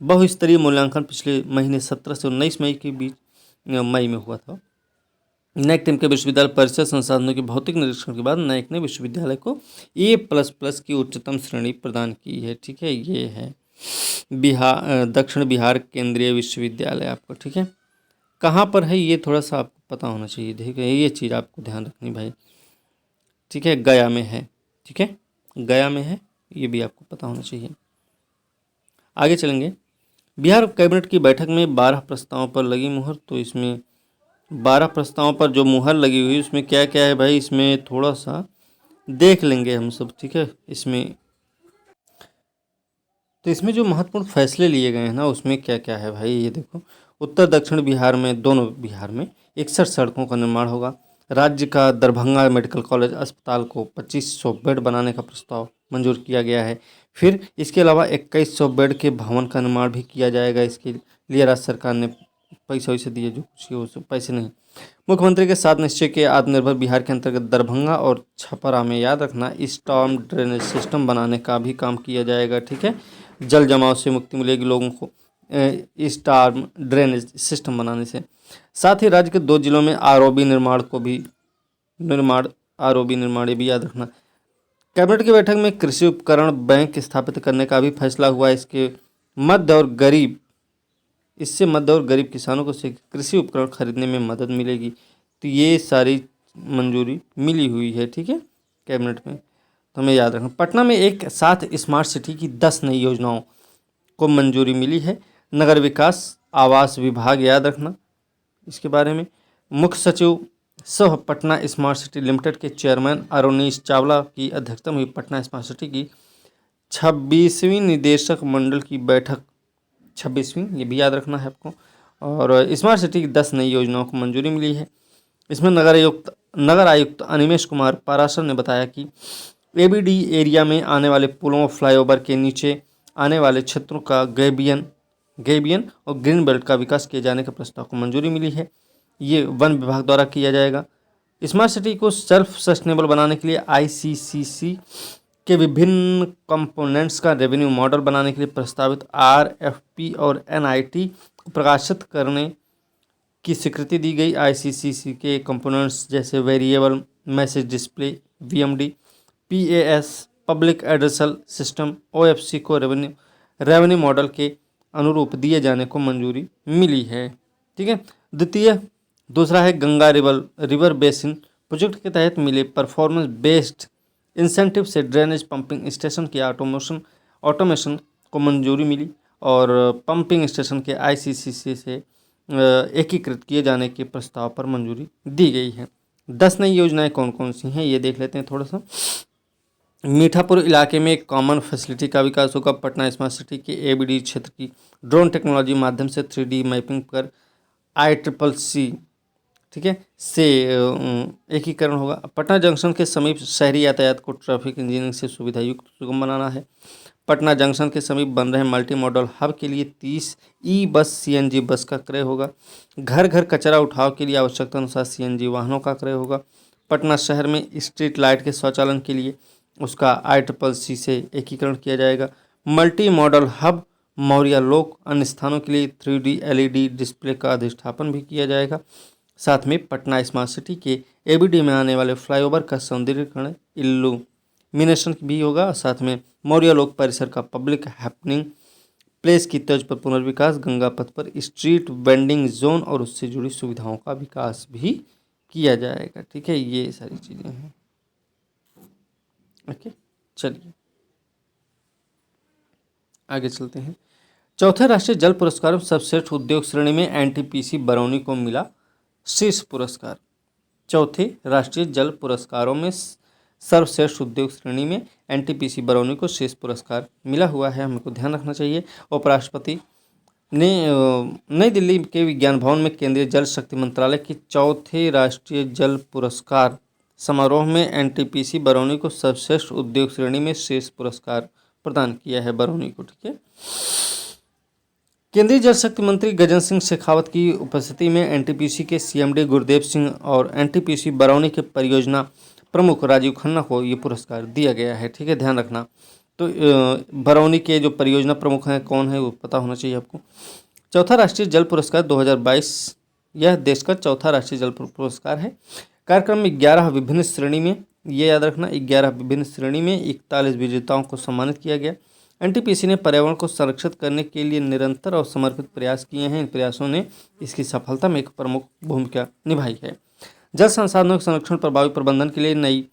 बहुस्तरीय मूल्यांकन पिछले महीने 17 से 19 मई के बीच मई में हुआ था। NAAC टीम के विश्वविद्यालय परिसर संसाधनों के भौतिक निरीक्षण के बाद NAAC ने विश्वविद्यालय को A++ की उच्चतम श्रेणी प्रदान की है। ठीक है, ये है दक्षिण बिहार केंद्रीय विश्वविद्यालय आपको। ठीक है, कहाँ पर है ये थोड़ा सा आपको पता होना चाहिए। ठीक है, ये चीज़ आपको ध्यान रखनी भाई। ठीक है, गया में है। ठीक है, गया में है, ये भी आपको पता होना चाहिए। आगे चलेंगे। बिहार कैबिनेट की बैठक में 12 प्रस्तावों पर लगी मुहर। तो इसमें 12 प्रस्तावों पर जो मुहर लगी हुई उसमें क्या क्या है भाई, इसमें थोड़ा सा देख लेंगे हम सब। ठीक है, इसमें जो महत्वपूर्ण फैसले लिए गए हैं ना, उसमें क्या क्या है भाई, ये देखो। उत्तर दक्षिण बिहार में, दोनों बिहार में 61 सड़कों का निर्माण होगा। राज्य का दरभंगा मेडिकल कॉलेज अस्पताल को 2500 बेड बनाने का प्रस्ताव मंजूर किया गया है। फिर इसके अलावा 2100 बेड के भवन का निर्माण भी किया जाएगा। इसके लिए राज्य सरकार ने पैसे वैसे दिए, जो कुछ वो पैसे नहीं। मुख्यमंत्री के साथ निश्चय के आत्मनिर्भर बिहार के अंतर्गत दरभंगा और छपरा में, याद रखना, स्टॉर्म ड्रेनेज सिस्टम बनाने का भी काम किया जाएगा। ठीक है, जल जमाव से मुक्ति मिलेगी लोगों को स्टॉर्म ड्रेनेज सिस्टम बनाने से। साथ ही राज्य के 2 जिलों में ROB निर्माण ये भी याद रखना। कैबिनेट की बैठक में कृषि उपकरण बैंक स्थापित करने का भी फैसला हुआ। इससे मध्य और गरीब किसानों को कृषि उपकरण खरीदने में मदद मिलेगी। तो ये सारी मंजूरी मिली हुई है, ठीक है, कैबिनेट में। तो हमें याद रखना। पटना में एक साथ स्मार्ट सिटी की 10 नई योजनाओं को मंजूरी मिली है। नगर विकास आवास विभाग, याद रखना इसके बारे में। मुख्य सचिव सह पटना स्मार्ट सिटी लिमिटेड के चेयरमैन अरुणीश चावला की अध्यक्षता में हुई पटना स्मार्ट सिटी की 26वीं निदेशक मंडल की बैठक, 26वीं, ये भी याद रखना है आपको। और स्मार्ट सिटी की 10 नई योजनाओं को मंजूरी मिली है। इसमें नगर आयुक्त अनिमेश कुमार पाराशर ने बताया कि एबीडी एरिया में आने वाले पुलों, फ्लाईओवर के नीचे आने वाले क्षेत्रों का गैबियन और ग्रीन बेल्ट का विकास किए जाने के प्रस्ताव को मंजूरी मिली है। ये वन विभाग द्वारा किया जाएगा। स्मार्ट सिटी को सेल्फ सस्टेनेबल बनाने के लिए आईसीसीसी के विभिन्न कंपोनेंट्स का रेवेन्यू मॉडल बनाने के लिए प्रस्तावित आरएफपी और एनआईटी को प्रकाशित करने की स्वीकृति दी गई। आईसीसीसी के कंपोनेंट्स जैसे variable message display VMD, PAS public addressal system, OFC को रेवेन्यू मॉडल के अनुरूप दिए जाने को मंजूरी मिली है, ठीक है। दूसरा है गंगा रिवर बेसिन प्रोजेक्ट के तहत मिले परफॉर्मेंस बेस्ड इंसेंटिव से ड्रेनेज पंपिंग स्टेशन की ऑटोमेशन को मंजूरी मिली और पंपिंग स्टेशन के आईसीसीसी से एकीकृत किए जाने के प्रस्ताव पर मंजूरी दी गई है। 10 नई योजनाएं कौन कौन सी हैं ये देख लेते हैं थोड़ा सा। मीठापुर इलाके में एक कॉमन फैसिलिटी का विकास होगा। पटना स्मार्ट सिटी के एबीडी क्षेत्र की ड्रोन टेक्नोलॉजी माध्यम से 3D मैपिंग कर ICCC, ठीक है, से एकीकरण होगा। पटना जंक्शन के समीप शहरी यातायात को ट्रैफिक इंजीनियरिंग से सुविधायुक्त सुगम बनाना है। पटना जंक्शन के समीप बन रहे मल्टी मॉडल हब के लिए 30 ई बस CNG बस का क्रय होगा। घर घर कचरा उठाव के लिए आवश्यकता अनुसार CNG वाहनों का क्रय होगा। पटना शहर में स्ट्रीट लाइट के स्वचालन के लिए उसका ICCC से एकीकरण किया जाएगा। मल्टी मॉडल हब मौर्या लोक अन्य स्थानों के लिए 3D LED डिस्प्ले का अधिष्ठापन भी किया जाएगा। साथ में पटना स्मार्ट सिटी के एबीडी में आने वाले फ्लाईओवर का सौंदर्यीकरण इल्यूमिनेशन भी होगा। साथ में मौर्या लोक परिसर का पब्लिक हैपनिंग प्लेस की तर्ज पर पुनर्विकास, गंगा पथ पर स्ट्रीट वेंडिंग जोन और उससे जुड़ी सुविधाओं का विकास भी किया जाएगा, ठीक है। ये सारी चीज़ें हैं, ओके। चलिए आगे चलते हैं। चौथे राष्ट्रीय जल पुरस्कार में सर्वश्रेष्ठ उद्योग श्रेणी में NTPC बरौनी को मिला शीर्ष पुरस्कार। चौथे राष्ट्रीय जल पुरस्कारों में सर्वश्रेष्ठ उद्योग श्रेणी में NTPC बरौनी को शीर्ष पुरस्कार मिला हुआ है, हमको ध्यान रखना चाहिए। उपराष्ट्रपति ने नई दिल्ली के विज्ञान भवन में केंद्रीय जल शक्ति मंत्रालय की चौथे राष्ट्रीय जल पुरस्कार समारोह में NTPC बरौनी को सर्वश्रेष्ठ उद्योग श्रेणी में शीर्ष पुरस्कार प्रदान किया है बरौनी को, ठीक है। केंद्रीय जल शक्ति मंत्री गजेंद्र सिंह शेखावत की उपस्थिति में NTPC के CMD गुरदेव सिंह और NTPC बरौनी के परियोजना प्रमुख राजीव खन्ना को ये पुरस्कार दिया गया है, ठीक है, ध्यान रखना। तो बरौनी के जो परियोजना प्रमुख हैं कौन है वो पता होना चाहिए आपको। चौथा राष्ट्रीय जल पुरस्कार 2022 यह देश का चौथा राष्ट्रीय जल पुरस्कार है। कार्यक्रम में 11 विभिन्न श्रेणी में, ये याद रखना, 11 विभिन्न श्रेणी में 41 विजेताओं को सम्मानित किया गया। NTPC ने पर्यावरण को संरक्षित करने के लिए निरंतर और समर्पित प्रयास किए हैं। इन प्रयासों ने इसकी सफलता में एक प्रमुख भूमिका निभाई है। जल संसाधनों के संरक्षण प्रभावी प्रबंधन के लिए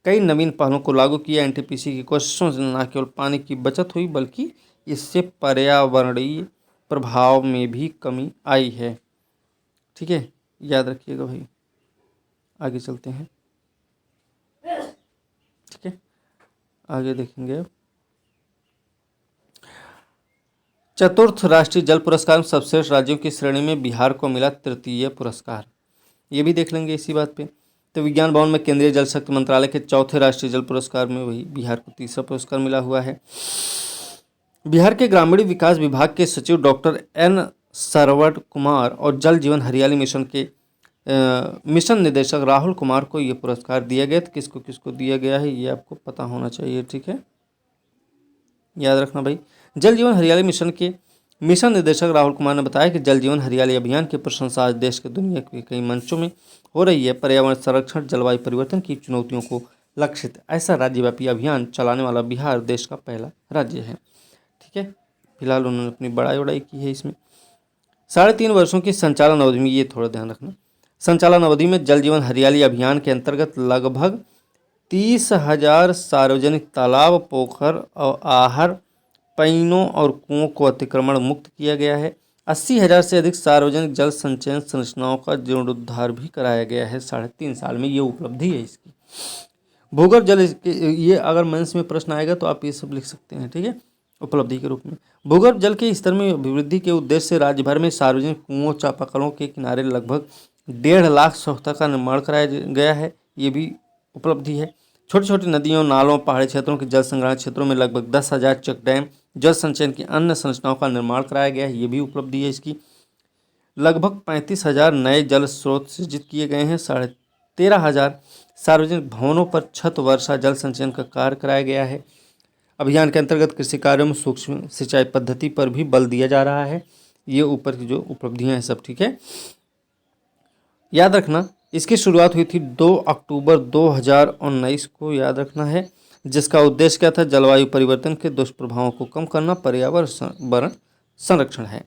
कई नवीन पहलों को लागू किया। NTPC की कोशिशों से न केवल पानी की बचत हुई बल्कि इससे पर्यावरणीय प्रभाव में भी कमी आई है, ठीक है, याद रखिएगा भाई। आगे चलते हैं, ठीक है, आगे देखेंगे। चतुर्थ राष्ट्रीय जल पुरस्कार में सर्वश्रेष्ठ राज्यों की श्रेणी में बिहार को मिला तृतीय पुरस्कार, ये भी देख लेंगे इसी बात पे। तो विज्ञान भवन में केंद्रीय जल शक्ति मंत्रालय के चौथे राष्ट्रीय जल पुरस्कार में वही बिहार को तीसरा पुरस्कार मिला हुआ है। बिहार के ग्रामीण विकास विभाग के सचिव डॉक्टर N सरवण कुमार और जल जीवन हरियाली मिशन के मिशन निदेशक राहुल कुमार को ये पुरस्कार दिया गया। तो किसको किसको दिया गया है ये आपको पता होना चाहिए, ठीक है, याद रखना भाई। जल जीवन हरियाली मिशन के मिशन निदेशक राहुल कुमार ने बताया कि जल जीवन हरियाली अभियान की प्रशंसा आज देश के दुनिया के कई मंचों में हो रही है। पर्यावरण संरक्षण, जलवायु परिवर्तन की चुनौतियों को लक्षित ऐसा राज्यव्यापी अभियान चलाने वाला बिहार देश का पहला राज्य है, ठीक है। फिलहाल उन्होंने अपनी बड़ाई की है इसमें। 3.5 वर्षों की संचालन अवधि में, ये थोड़ा ध्यान रखना, संचालन अवधि में जल जीवन हरियाली अभियान के अंतर्गत लगभग 30,000 सार्वजनिक तालाब, पोखर और आहर, पईनों और कुओं को अतिक्रमण मुक्त किया गया है। 80,000 से अधिक सार्वजनिक जल संचयन संरचनाओं का जीर्णोद्धार भी कराया गया है 3.5 साल में। ये उपलब्धि है इसकी। भूगर्भ जल ये अगर मेंस में प्रश्न आएगा तो आप ये सब लिख सकते हैं, ठीक है, उपलब्धि के रूप में। भूगर्भ जल के स्तर में अभिवृद्धि के उद्देश्य से राज्य भर में सार्वजनिक कुओं, चापाकलों के किनारे लगभग 1.5 लाख सौख्ता का निर्माण कराया गया है। ये भी उपलब्धि है। छोटी छोटी नदियों, नालों, पहाड़ी क्षेत्रों के जल संग्रहण क्षेत्रों में लगभग 10,000 चेक डैम, जल संचयन की अन्य संरचनाओं का निर्माण कराया गया है। ये भी उपलब्धि है इसकी। लगभग 35,000 नए जल स्रोत सृजित किए गए हैं। 13,500 सार्वजनिक भवनों पर छत वर्षा जल संचयन का कार्य कराया गया है। अभियान के अंतर्गत कृषि कार्यों में सूक्ष्म सिंचाई पद्धति पर भी बल दिया जा रहा है। ये ऊपर की जो उपलब्धियां हैं सब, ठीक है, याद रखना। इसकी शुरुआत हुई थी 2 अक्टूबर 2019 को, याद रखना है, जिसका उद्देश्य क्या था? जलवायु परिवर्तन के दुष्प्रभावों को कम करना, पर्यावरण संरक्षण है।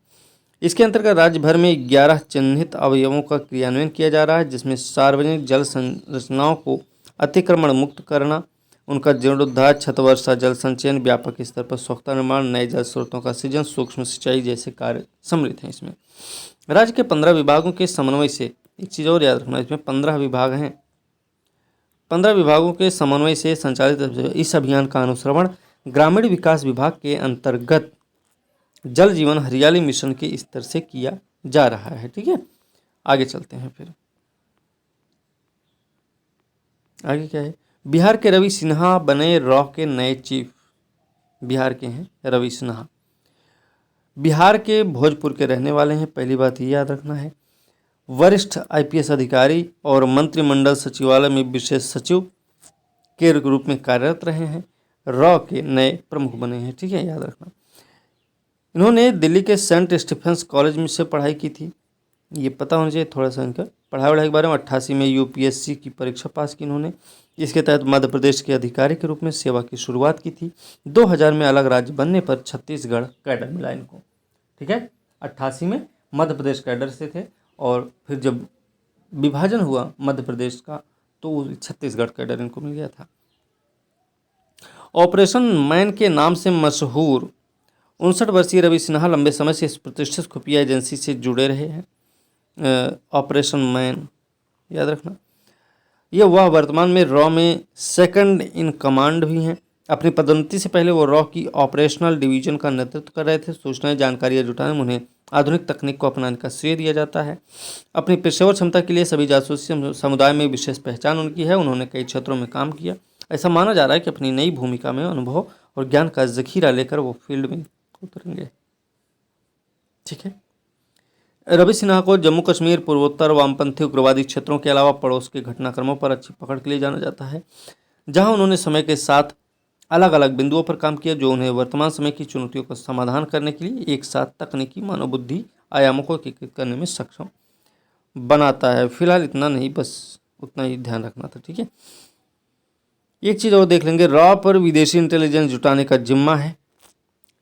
इसके अंतर्गत राज्य भर में 11 चिन्हित अवयवों का क्रियान्वयन किया जा रहा है, जिसमें सार्वजनिक जल संरचनाओं को अतिक्रमण मुक्त करना, उनका जीर्णोद्धार, छत वर्षा जल संचयन, व्यापक स्तर पर सौख्ता निर्माण, नए जल स्रोतों का सृजन, सूक्ष्म सिंचाई जैसे कार्य सम्मिलित हैं इसमें। राज्य के 15 विभागों के समन्वय से, एक चीज़ और याद रखना, इसमें 15 विभाग हैं। 15 विभागों के समन्वय से संचालित इस अभियान का अनुश्रवण ग्रामीण विकास विभाग के अंतर्गत जल जीवन हरियाली मिशन के स्तर से किया जा रहा है, ठीक है। आगे चलते हैं। फिर आगे क्या है? बिहार के रवि सिन्हा बने रॉ के नए चीफ। बिहार के हैं रवि सिन्हा, बिहार के भोजपुर के रहने वाले हैं, पहली बात ये याद रखना है। वरिष्ठ आईपीएस अधिकारी और मंत्रिमंडल सचिवालय में विशेष सचिव के रूप में कार्यरत रहे हैं। रॉ के नए प्रमुख बने हैं, ठीक है, याद रखना। इन्होंने दिल्ली के सेंट स्टीफेंस कॉलेज में से पढ़ाई की थी, ये पता होना चाहिए थोड़ा सा इनका पढ़ाई वढ़ाई के बारे में। 88 में यूपीएससी की परीक्षा पास की इन्होंने। इसके तहत मध्य प्रदेश के अधिकारी के रूप में सेवा की शुरुआत की थी। 2000 में अलग राज्य बनने पर छत्तीसगढ़ कैडर मिला इनको, ठीक है। 88 में मध्य प्रदेश कैडर से थे और फिर जब विभाजन हुआ मध्य प्रदेश का तो छत्तीसगढ़ कैडर इनको मिल गया था। ऑपरेशन मैन के नाम से मशहूर 59 वर्षीय रवि सिन्हा लंबे समय से इस प्रतिष्ठित खुफिया एजेंसी से जुड़े रहे हैं। ऑपरेशन मैन याद रखना। ये वह वर्तमान में रॉ में सेकंड इन कमांड भी हैं। अपनी पदोन्नति से पहले वो रॉ की ऑपरेशनल डिवीजन का नेतृत्व कर रहे थे। सूचनाएं, जानकारियां जुटाने में उन्हें आधुनिक तकनीक को अपनाने का श्रेय दिया जाता है। अपनी पेशेवर क्षमता के लिए सभी जासूसी समुदाय में विशेष पहचान उनकी है। उन्होंने कई क्षेत्रों में काम किया। ऐसा माना जा रहा है कि अपनी नई भूमिका में अनुभव और ज्ञान का जखीरा लेकर वो फील्ड में उतरेंगे, ठीक है। रवि सिन्हा को जम्मू कश्मीर, पूर्वोत्तर, वामपंथी उग्रवादी क्षेत्रों के अलावा पड़ोस के घटनाक्रमों पर अच्छी पकड़ के लिए जाना जाता है, जहां उन्होंने समय के साथ अलग अलग बिंदुओं पर काम किया जो उन्हें वर्तमान समय की चुनौतियों का समाधान करने के लिए एक साथ तकनीकी, मानवबुद्धि आयामों को एकीकृत करने में सक्षम बनाता है। फिलहाल इतना नहीं, बस उतना ही ध्यान रखना था, ठीक है। एक चीज़ और देख लेंगे, रॉ पर विदेशी इंटेलिजेंस जुटाने का जिम्मा है।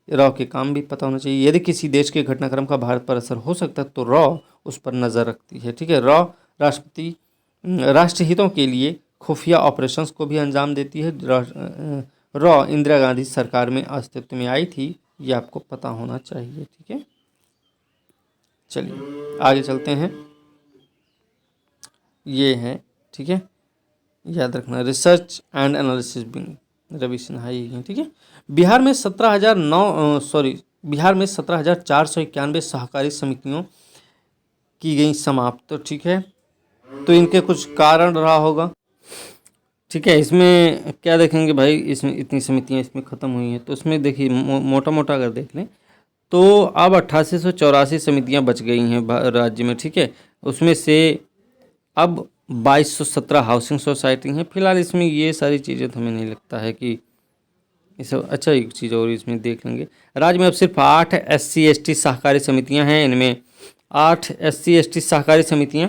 रॉ के काम भी पता होना चाहिए। यदि किसी देश के घटनाक्रम का भारत पर असर हो सकता है तो रॉ उस पर नज़र रखती है, ठीक है। रॉ राष्ट्रहितों के लिए खुफिया ऑपरेशंस को भी अंजाम देती है। रॉ इंदिरा गांधी सरकार में अस्तित्व में आई थी, ये आपको पता होना चाहिए, ठीक है। चलिए आगे चलते हैं। ये है, ठीक है, याद रखना। Research and analysis wing Ravi Sinha ही हैं, ठीक है। बिहार में 17,491 सहकारी समितियों की गई समाप्त, ठीक है। तो इनके कुछ कारण रहा होगा, ठीक है। इसमें क्या देखेंगे भाई, इसमें इतनी समितियां इसमें ख़त्म हुई हैं, तो इसमें देखिए मोटा मोटा अगर देख लें तो अब 8884 समितियां बच गई हैं राज्य में, ठीक है। उसमें से अब 2217 हाउसिंग सोसाइटी हैं। फिलहाल इसमें ये सारी चीज़ें तो हमें नहीं लगता है कि इस। अच्छा, एक चीज़ और इसमें देख लेंगे, राज्य में अब सिर्फ 8 SC/ST सहकारी समितियां हैं। इनमें 8 SC/ST सहकारी समितियां,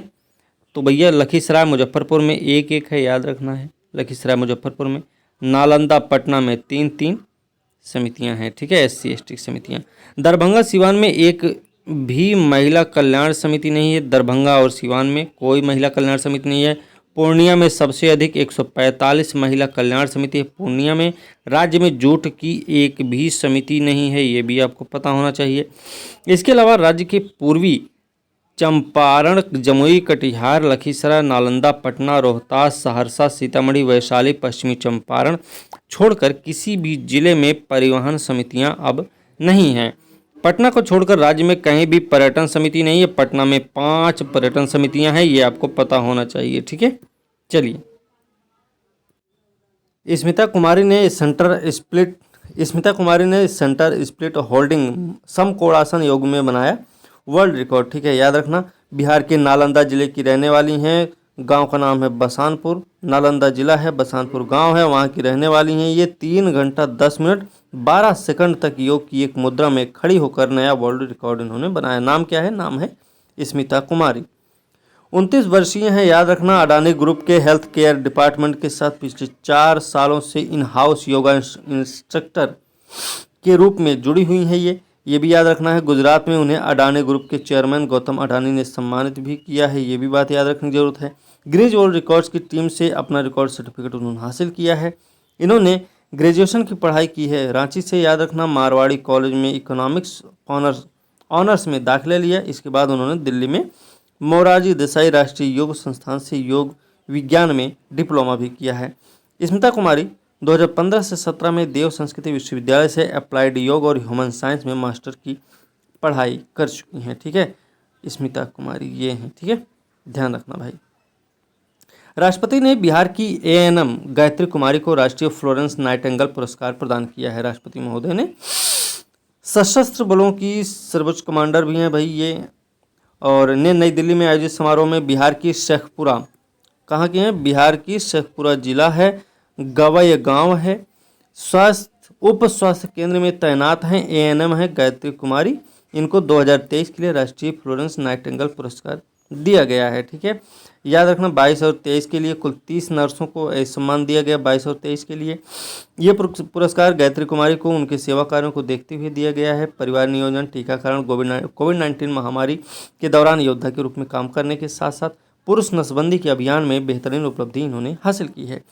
तो भैया लखीसराय मुजफ्फरपुर में एक है, याद रखना है। लखीसराय मुजफ्फरपुर में, नालंदा पटना में 3 समितियां हैं, ठीक है, SC/ST समितियां। दरभंगा सिवान में एक भी महिला कल्याण समिति नहीं है। दरभंगा और सिवान में कोई महिला कल्याण समिति नहीं है। पूर्णिया में सबसे अधिक 145 महिला कल्याण समिति है पूर्णिया में। राज्य में जूट की एक भी समिति नहीं है, ये भी आपको पता होना चाहिए। इसके अलावा राज्य के पूर्वी चंपारण, जमुई, कटिहार, लखीसराय, नालंदा, पटना, रोहतास, सहरसा, सीतामढ़ी, वैशाली, पश्चिमी चंपारण छोड़कर किसी भी जिले में परिवहन समितियां अब नहीं हैं। पटना को छोड़कर राज्य में कहीं भी पर्यटन समिति नहीं है। पटना में 5 पर्यटन समितियां हैं, ये आपको पता होना चाहिए। ठीक है, चलिए। स्मिता कुमारी ने सेंटर स्प्लिट होल्डिंग समकोणासन योग में बनाया वर्ल्ड रिकॉर्ड। ठीक है, याद रखना। बिहार के नालंदा जिले की रहने वाली हैं। गांव का नाम है बसानपुर। नालंदा जिला है, बसानपुर गांव है, वहां की रहने वाली हैं। ये 3 घंटा 10 मिनट 12 सेकंड तक योग की एक मुद्रा में खड़ी होकर नया वर्ल्ड रिकॉर्ड इन्होंने बनाया। नाम क्या है? नाम है स्मिता कुमारी। 29 वर्षीय हैं, याद रखना। अडानी ग्रुप के हेल्थ केयर डिपार्टमेंट के साथ पिछले 4 सालों से इन हाउस योगा इंस्ट्रक्टर के रूप में जुड़ी हुई हैं। ये भी याद रखना है। गुजरात में उन्हें अडानी ग्रुप के चेयरमैन गौतम अडानी ने सम्मानित भी किया है, ये भी बात याद रखने की जरूरत है। गिनीज वर्ल्ड रिकॉर्ड्स की टीम से अपना रिकॉर्ड सर्टिफिकेट उन्होंने हासिल किया है। इन्होंने ग्रेजुएशन की पढ़ाई की है रांची से, याद रखना। मारवाड़ी कॉलेज में इकोनॉमिक्स ऑनर्स में दाखिला लिया। इसके बाद उन्होंने दिल्ली में मोरारजी देसाई राष्ट्रीय योग संस्थान से योग विज्ञान में डिप्लोमा भी किया है। स्मिता कुमारी 2015 से 17 में देव संस्कृति विश्वविद्यालय से अप्लाइड योग और ह्यूमन साइंस में मास्टर की पढ़ाई कर चुकी हैं। ठीक है, स्मिता कुमारी ये हैं। ठीक है, ध्यान रखना भाई। राष्ट्रपति ने बिहार की एएनएम गायत्री कुमारी को राष्ट्रीय फ्लोरेंस नाइटिंगेल पुरस्कार प्रदान किया है। राष्ट्रपति महोदय ने सशस्त्र बलों की सर्वोच्च कमांडर भी हैं भाई ये, और ने नई दिल्ली में आयोजित समारोह में बिहार की शेखपुरा, कहाँ की हैं? बिहार की शेखपुरा जिला है, गवय गांव है, उप स्वास्थ्य केंद्र में तैनात हैं। एएनएम है गायत्री कुमारी। इनको 2023 के लिए राष्ट्रीय फ्लोरेंस नाइटिंगेल पुरस्कार दिया गया है। ठीक है, याद रखना। 22 और 23 के लिए कुल 30 नर्सों को सम्मान दिया गया। 22 और 23 के लिए ये पुरस्कार गायत्री कुमारी को उनके सेवा कार्यों को देखते हुए दिया गया है। परिवार नियोजन, टीकाकरण, कोविड-19 महामारी के दौरान योद्धा के रूप में काम करने के साथ साथ पुरुष नसबंदी के अभियान में बेहतरीन उपलब्धि इन्होंने हासिल की है।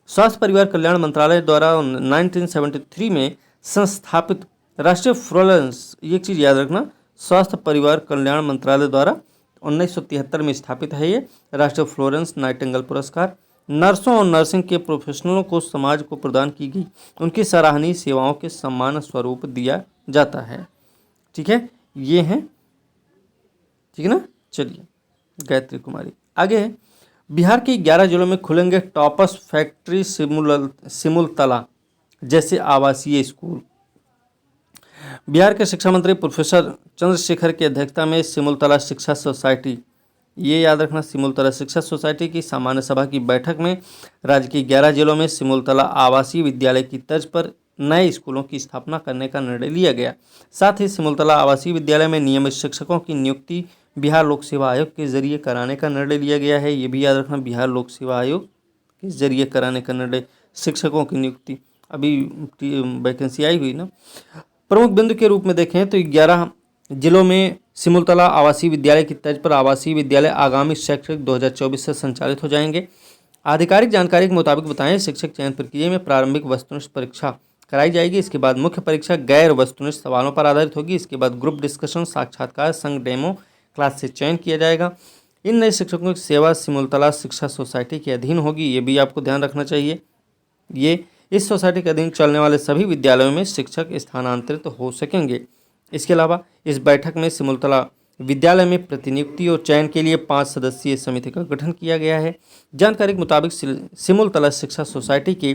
स्वास्थ्य परिवार कल्याण मंत्रालय द्वारा 1973 में संस्थापित राष्ट्रीय फ्लोरेंस, ये चीज़ याद रखना, स्वास्थ्य परिवार कल्याण मंत्रालय द्वारा 1973 में स्थापित है ये राष्ट्रीय फ्लोरेंस नाइटिंगेल पुरस्कार। नर्सों और नर्सिंग के प्रोफेशनलों को समाज को प्रदान की गई उनकी सराहनीय सेवाओं के सम्मान स्वरूप दिया जाता है। ठीक है, ये हैं। ठीक है ना, चलिए। गायत्री कुमारी आगे है। बिहार के 11 जिलों में खुलेंगे टॉपस फैक्ट्री सिमुलतला जैसे आवासीय स्कूल। बिहार के शिक्षा मंत्री प्रोफेसर चंद्रशेखर की अध्यक्षता में सिमुलतला शिक्षा सोसाइटी, ये याद रखना, सिमुलतला शिक्षा सोसाइटी की सामान्य सभा की बैठक में राज्य के 11 जिलों में सिमुलतला आवासीय विद्यालय की तर्ज पर नए स्कूलों की स्थापना करने का निर्णय लिया गया। साथ ही सिमुलतला आवासीय विद्यालय में नियमित शिक्षकों की नियुक्ति बिहार लोक सेवा आयोग के जरिए कराने का निर्णय लिया गया है। ये भी याद रखना, बिहार लोक सेवा आयोग के जरिए कराने का निर्णय। शिक्षकों की नियुक्ति, अभी वैकेंसी आई हुई ना। प्रमुख बिंदु के रूप में देखें तो 11 जिलों में सिमुलतला आवासीय विद्यालय की तर्ज पर आवासीय विद्यालय आगामी शैक्षणिक 2024 से संचालित हो जाएंगे। आधिकारिक जानकारी के मुताबिक बताएं, शिक्षक चयन प्रक्रिया में प्रारंभिक वस्तुनिष्ठ परीक्षा कराई जाएगी। इसके बाद मुख्य परीक्षा गैर वस्तुनिष्ठ सवालों पर आधारित होगी। इसके बाद ग्रुप डिस्कशन, साक्षात्कार, संग डेमो क्लास से चयन किया जाएगा। इन नए शिक्षकों की सेवा सिमुलतला शिक्षा सोसाइटी के अधीन होगी, ये भी आपको ध्यान रखना चाहिए। ये इस सोसाइटी के अधीन चलने वाले सभी विद्यालयों में शिक्षक स्थानांतरित हो सकेंगे। इसके अलावा इस बैठक में सिमुलतला विद्यालय में प्रतिनियुक्ति और चयन के लिए 5 सदस्यीय समिति का गठन किया गया है। जानकारी के मुताबिक सिमुलतला शिक्षा सोसाइटी के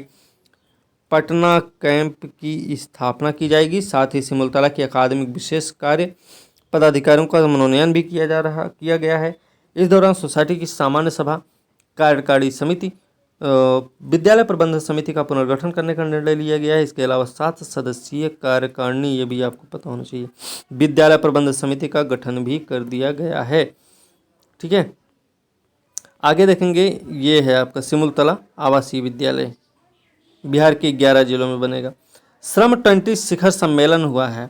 पटना कैंप की स्थापना की जाएगी। साथ ही सिमुलतला की अकादमिक विशेष कार्य पदाधिकारियों का मनोनयन भी किया गया है। इस दौरान सोसाइटी की सामान्य सभा, कार्यकारी समिति, विद्यालय प्रबंधन समिति का पुनर्गठन करने का निर्णय लिया गया है। इसके अलावा 7 सदस्यीय कार्यकारिणी, ये भी आपको पता होना चाहिए, विद्यालय प्रबंधन समिति का गठन भी कर दिया गया है। ठीक है, आगे देखेंगे। ये है आपका सिमुलतला आवासीय विद्यालय, बिहार के 11 जिलों में बनेगा। श्रम 20 शिखर सम्मेलन हुआ है।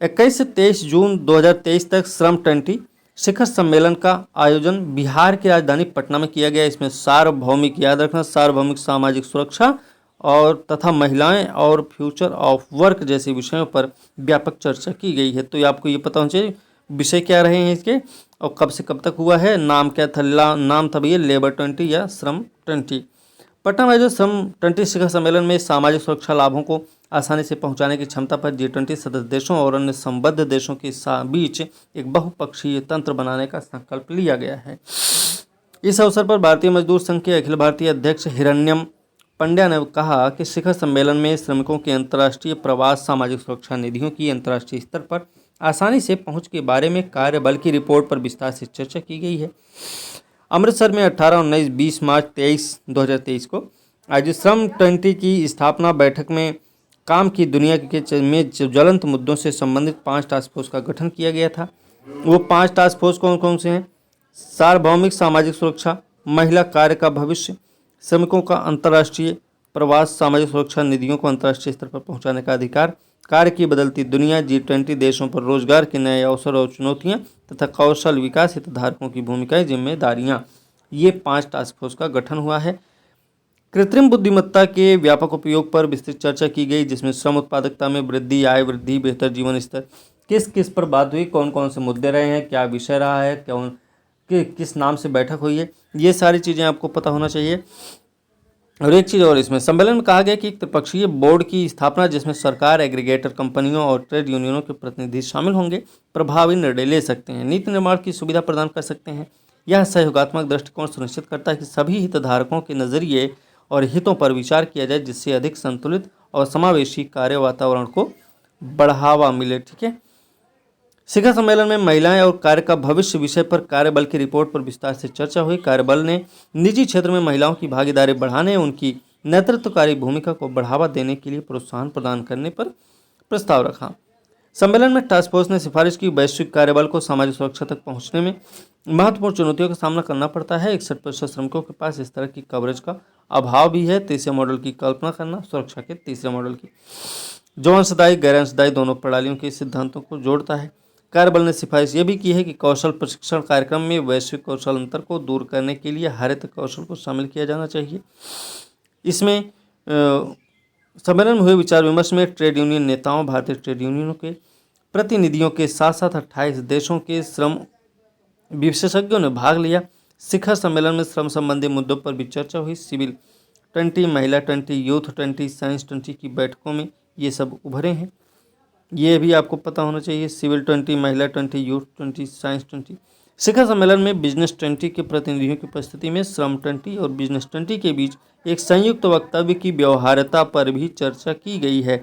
21 से 23 जून 2023 तक श्रम 20 शिखर सम्मेलन का आयोजन बिहार की राजधानी पटना में किया गया। इसमें सार्वभौमिक, याद रखना, सार्वभौमिक सामाजिक सुरक्षा और तथा महिलाएं और फ्यूचर ऑफ वर्क जैसे विषयों पर व्यापक चर्चा की गई है। तो आपको ये पता होना चाहिए विषय क्या रहे हैं इसके और कब से कब तक हुआ है। नाम क्या था? नाम था भैया लेबर 20 या श्रम 20। पटना में आयोजित श्रम 20 शिखर सम्मेलन में सामाजिक सुरक्षा लाभों को आसानी से पहुंचाने की क्षमता पर G20 सदस्य देशों और अन्य संबद्ध देशों के बीच एक बहुपक्षीय तंत्र बनाने का संकल्प लिया गया है। इस अवसर पर भारतीय मजदूर संघ के अखिल भारतीय अध्यक्ष हिरण्यम पंड्या ने कहा कि शिखर सम्मेलन में श्रमिकों के अंतर्राष्ट्रीय प्रवास सामाजिक सुरक्षा निधियों की अंतर्राष्ट्रीय स्तर पर आसानी से पहुंच के बारे में कार्यबल की रिपोर्ट पर विस्तार से चर्चा की गई है। अमृतसर में 18, 19, 20 मार्च 2023 को आयोजित श्रम 20 की स्थापना बैठक में काम की दुनिया के में ज्वलंत मुद्दों से संबंधित 5 टास्क फोर्स का गठन किया गया था। वो 5 टास्क फोर्स कौन कौन से हैं? सार्वभौमिक सामाजिक सुरक्षा, महिला कार्य का भविष्य, श्रमिकों का अंतर्राष्ट्रीय प्रवास सामाजिक सुरक्षा निधियों को अंतर्राष्ट्रीय स्तर पर पहुंचाने का अधिकार, कार्य की बदलती दुनिया, G20 देशों पर रोजगार के नए अवसर और चुनौतियां तथा कौशल विकास हितधारकों की भूमिकाएं, जिम्मेदारियां। ये 5 टास्क फोर्स का गठन हुआ है। कृत्रिम बुद्धिमत्ता के व्यापक उपयोग पर विस्तृत चर्चा की गई, जिसमें श्रम उत्पादकता में वृद्धि, आय वृद्धि, बेहतर जीवन स्तर, किस किस पर बात हुई, कौन कौन से मुद्दे रहे हैं, क्या विषय रहा है, किस नाम से बैठक हुई है, ये सारी चीज़ें आपको पता होना चाहिए। और एक चीज़ और, इसमें सम्मेलन में कहा गया कि एक त्रिपक्षीय बोर्ड की स्थापना, जिसमें सरकार, एग्रीगेटर कंपनियों और ट्रेड यूनियनों के प्रतिनिधि शामिल होंगे, प्रभावी निर्णय ले सकते हैं, नीति निर्माण की सुविधा प्रदान कर सकते हैं। यह सहयोगात्मक दृष्टिकोण सुनिश्चित करता है कि सभी हितधारकों के नजरिए और हितों पर विचार किया जाए, जिससे अधिक संतुलित और समावेशी कार्य वातावरण को बढ़ावा मिले। ठीक है। शिखर सम्मेलन में महिलाएं और कार्य का भविष्य विषय पर कार्यबल की रिपोर्ट पर विस्तार से चर्चा हुई। कार्यबल ने निजी क्षेत्र में महिलाओं की भागीदारी बढ़ाने, उनकी नेतृत्वकारी भूमिका को बढ़ावा देने के लिए प्रोत्साहन प्रदान करने पर प्रस्ताव रखा। सम्मेलन में टास्क फोर्स ने सिफारिश की, वैश्विक कार्यबल को सामाजिक सुरक्षा तक पहुंचने में महत्वपूर्ण चुनौतियों का सामना करना पड़ता है। 61% श्रमिकों के पास इस तरह की कवरेज का अभाव भी है। तीसरे मॉडल की कल्पना करना, सुरक्षा के तीसरे मॉडल की, जो अंशदायी गैर अंशदायी दोनों प्रणालियों के सिद्धांतों को जोड़ता है। कार्यबल ने सिफारिश ये भी की है कि कौशल प्रशिक्षण कार्यक्रम में वैश्विक कौशल अंतर को दूर करने के लिए हरित कौशल को शामिल किया जाना चाहिए। इसमें सम्मेलन में हुए विचार विमर्श में ट्रेड यूनियन नेताओं, भारतीय ट्रेड यूनियनों के प्रतिनिधियों के साथ साथ 28 देशों के श्रम विशेषज्ञों ने भाग लिया। शिखर सम्मेलन में श्रम संबंधी मुद्दों पर भी चर्चा हुई। सिविल 20, महिला 20, यूथ 20, साइंस 20 की बैठकों में ये सब उभरे हैं। ये भी आपको पता होना चाहिए। सिविल 20, महिला 20, यूथ 20, साइंस 20। शिखर सम्मेलन में बिजनेस 20 के प्रतिनिधियों की उपस्थिति में श्रम 20 और बिजनेस 20 के बीच एक संयुक्त वक्तव्य की व्यवहार्यता पर भी चर्चा की गई है।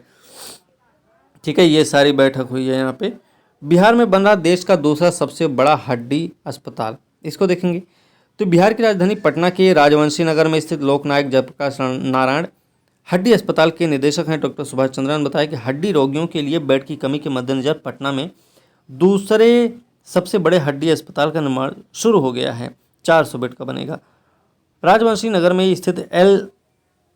ठीक है, ये सारी बैठक हुई है। यहाँ पे बिहार में बन रहा देश का दूसरा सबसे बड़ा हड्डी अस्पताल, इसको देखेंगे। तो बिहार की राजधानी पटना के राजवंशी नगर में स्थित लोकनायक जयप्रकाश नारायण हड्डी अस्पताल के निदेशक हैं डॉक्टर सुभाष चंद्रा ने बताया कि हड्डी रोगियों के लिए बेड की कमी के मद्देनजर पटना में दूसरे सबसे बड़े हड्डी अस्पताल का निर्माण शुरू हो गया है। 400 बेड का बनेगा। राजवंशी नगर में स्थित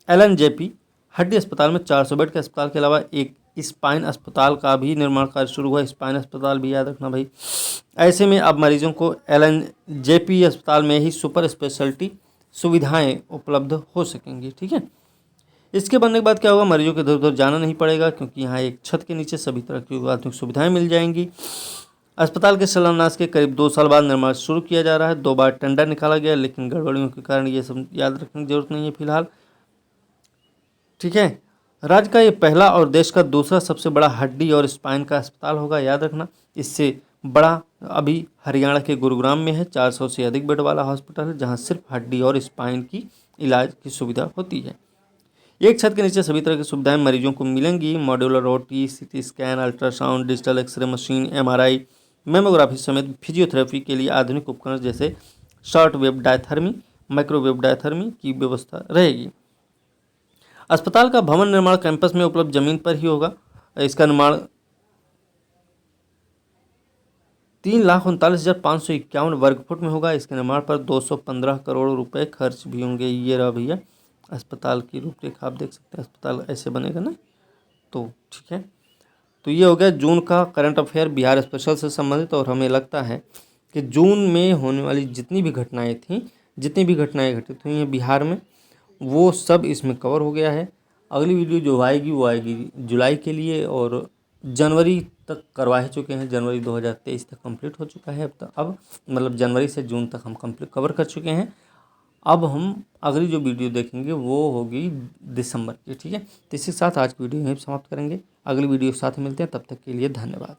LNJP हड्डी अस्पताल में 400 बेड के अस्पताल के अलावा एक स्पाइन अस्पताल का भी निर्माण कार्य शुरू हुआ। स्पाइन अस्पताल भी याद रखना भाई। ऐसे में अब मरीजों को LNJP अस्पताल में ही सुपर स्पेशलिटी सुविधाएं उपलब्ध हो सकेंगी। ठीक है, इसके बनने के बाद क्या होगा, मरीजों को इधर उधर जाना नहीं पड़ेगा, क्योंकि यहाँ एक छत के नीचे सभी तरह की आधुनिक सुविधाएं मिल जाएंगी। अस्पताल के शिलान्यास के करीब 2 साल बाद निर्माण शुरू किया जा रहा है। 2 बार टेंडर निकाला गया, लेकिन गड़बड़ियों के कारण ये सब याद रखने की जरूरत नहीं है फिलहाल। ठीक है, राज्य का ये पहला और देश का दूसरा सबसे बड़ा हड्डी और स्पाइन का अस्पताल होगा, याद रखना। इससे बड़ा अभी हरियाणा के गुरुग्राम में है। 400 से अधिक बेड वाला हॉस्पिटल है, जहाँ सिर्फ हड्डी और स्पाइन की इलाज की सुविधा होती है। एक छत के नीचे सभी तरह की सुविधाएं मरीजों को मिलेंगी। Modular OT, CT scan, ultrasound, digital x-ray machine, MRI, mammography समेत फिजियोथेरेपी के लिए आधुनिक उपकरण जैसे short wave diathermy, microwave diathermy की व्यवस्था रहेगी। अस्पताल का भवन निर्माण कैंपस में उपलब्ध जमीन पर ही होगा। इसका निर्माण 3,39,551 वर्ग फुट में होगा। इसके निर्माण पर 215 करोड़ रुपए खर्च भी होंगे। ये रहा भैया अस्पताल की रूपरेखा, आप देख सकते हैं अस्पताल ऐसे बनेगा ना, तो ठीक है। तो ये हो गया जून का करंट अफेयर बिहार स्पेशल से संबंधित। और हमें लगता है कि जून में होने वाली जितनी भी घटनाएं थीं, जितनी भी घटनाएं घटित हुई हैं बिहार में, वो सब इसमें कवर हो गया है। अगली वीडियो जो आएगी वो आएगी जुलाई के लिए, और जनवरी तक करवा ही चुके हैं। जनवरी 2023 तक कंप्लीट हो चुका है। अब मतलब जनवरी से जून तक हम कंप्लीट कवर कर चुके हैं। अब हम अगली जो वीडियो देखेंगे वो होगी दिसंबर की, ठीक है। तो इसी के साथ आज की वीडियो यहीं समाप्त करेंगे। अगली वीडियो के साथ मिलते हैं, तब तक के लिए धन्यवाद।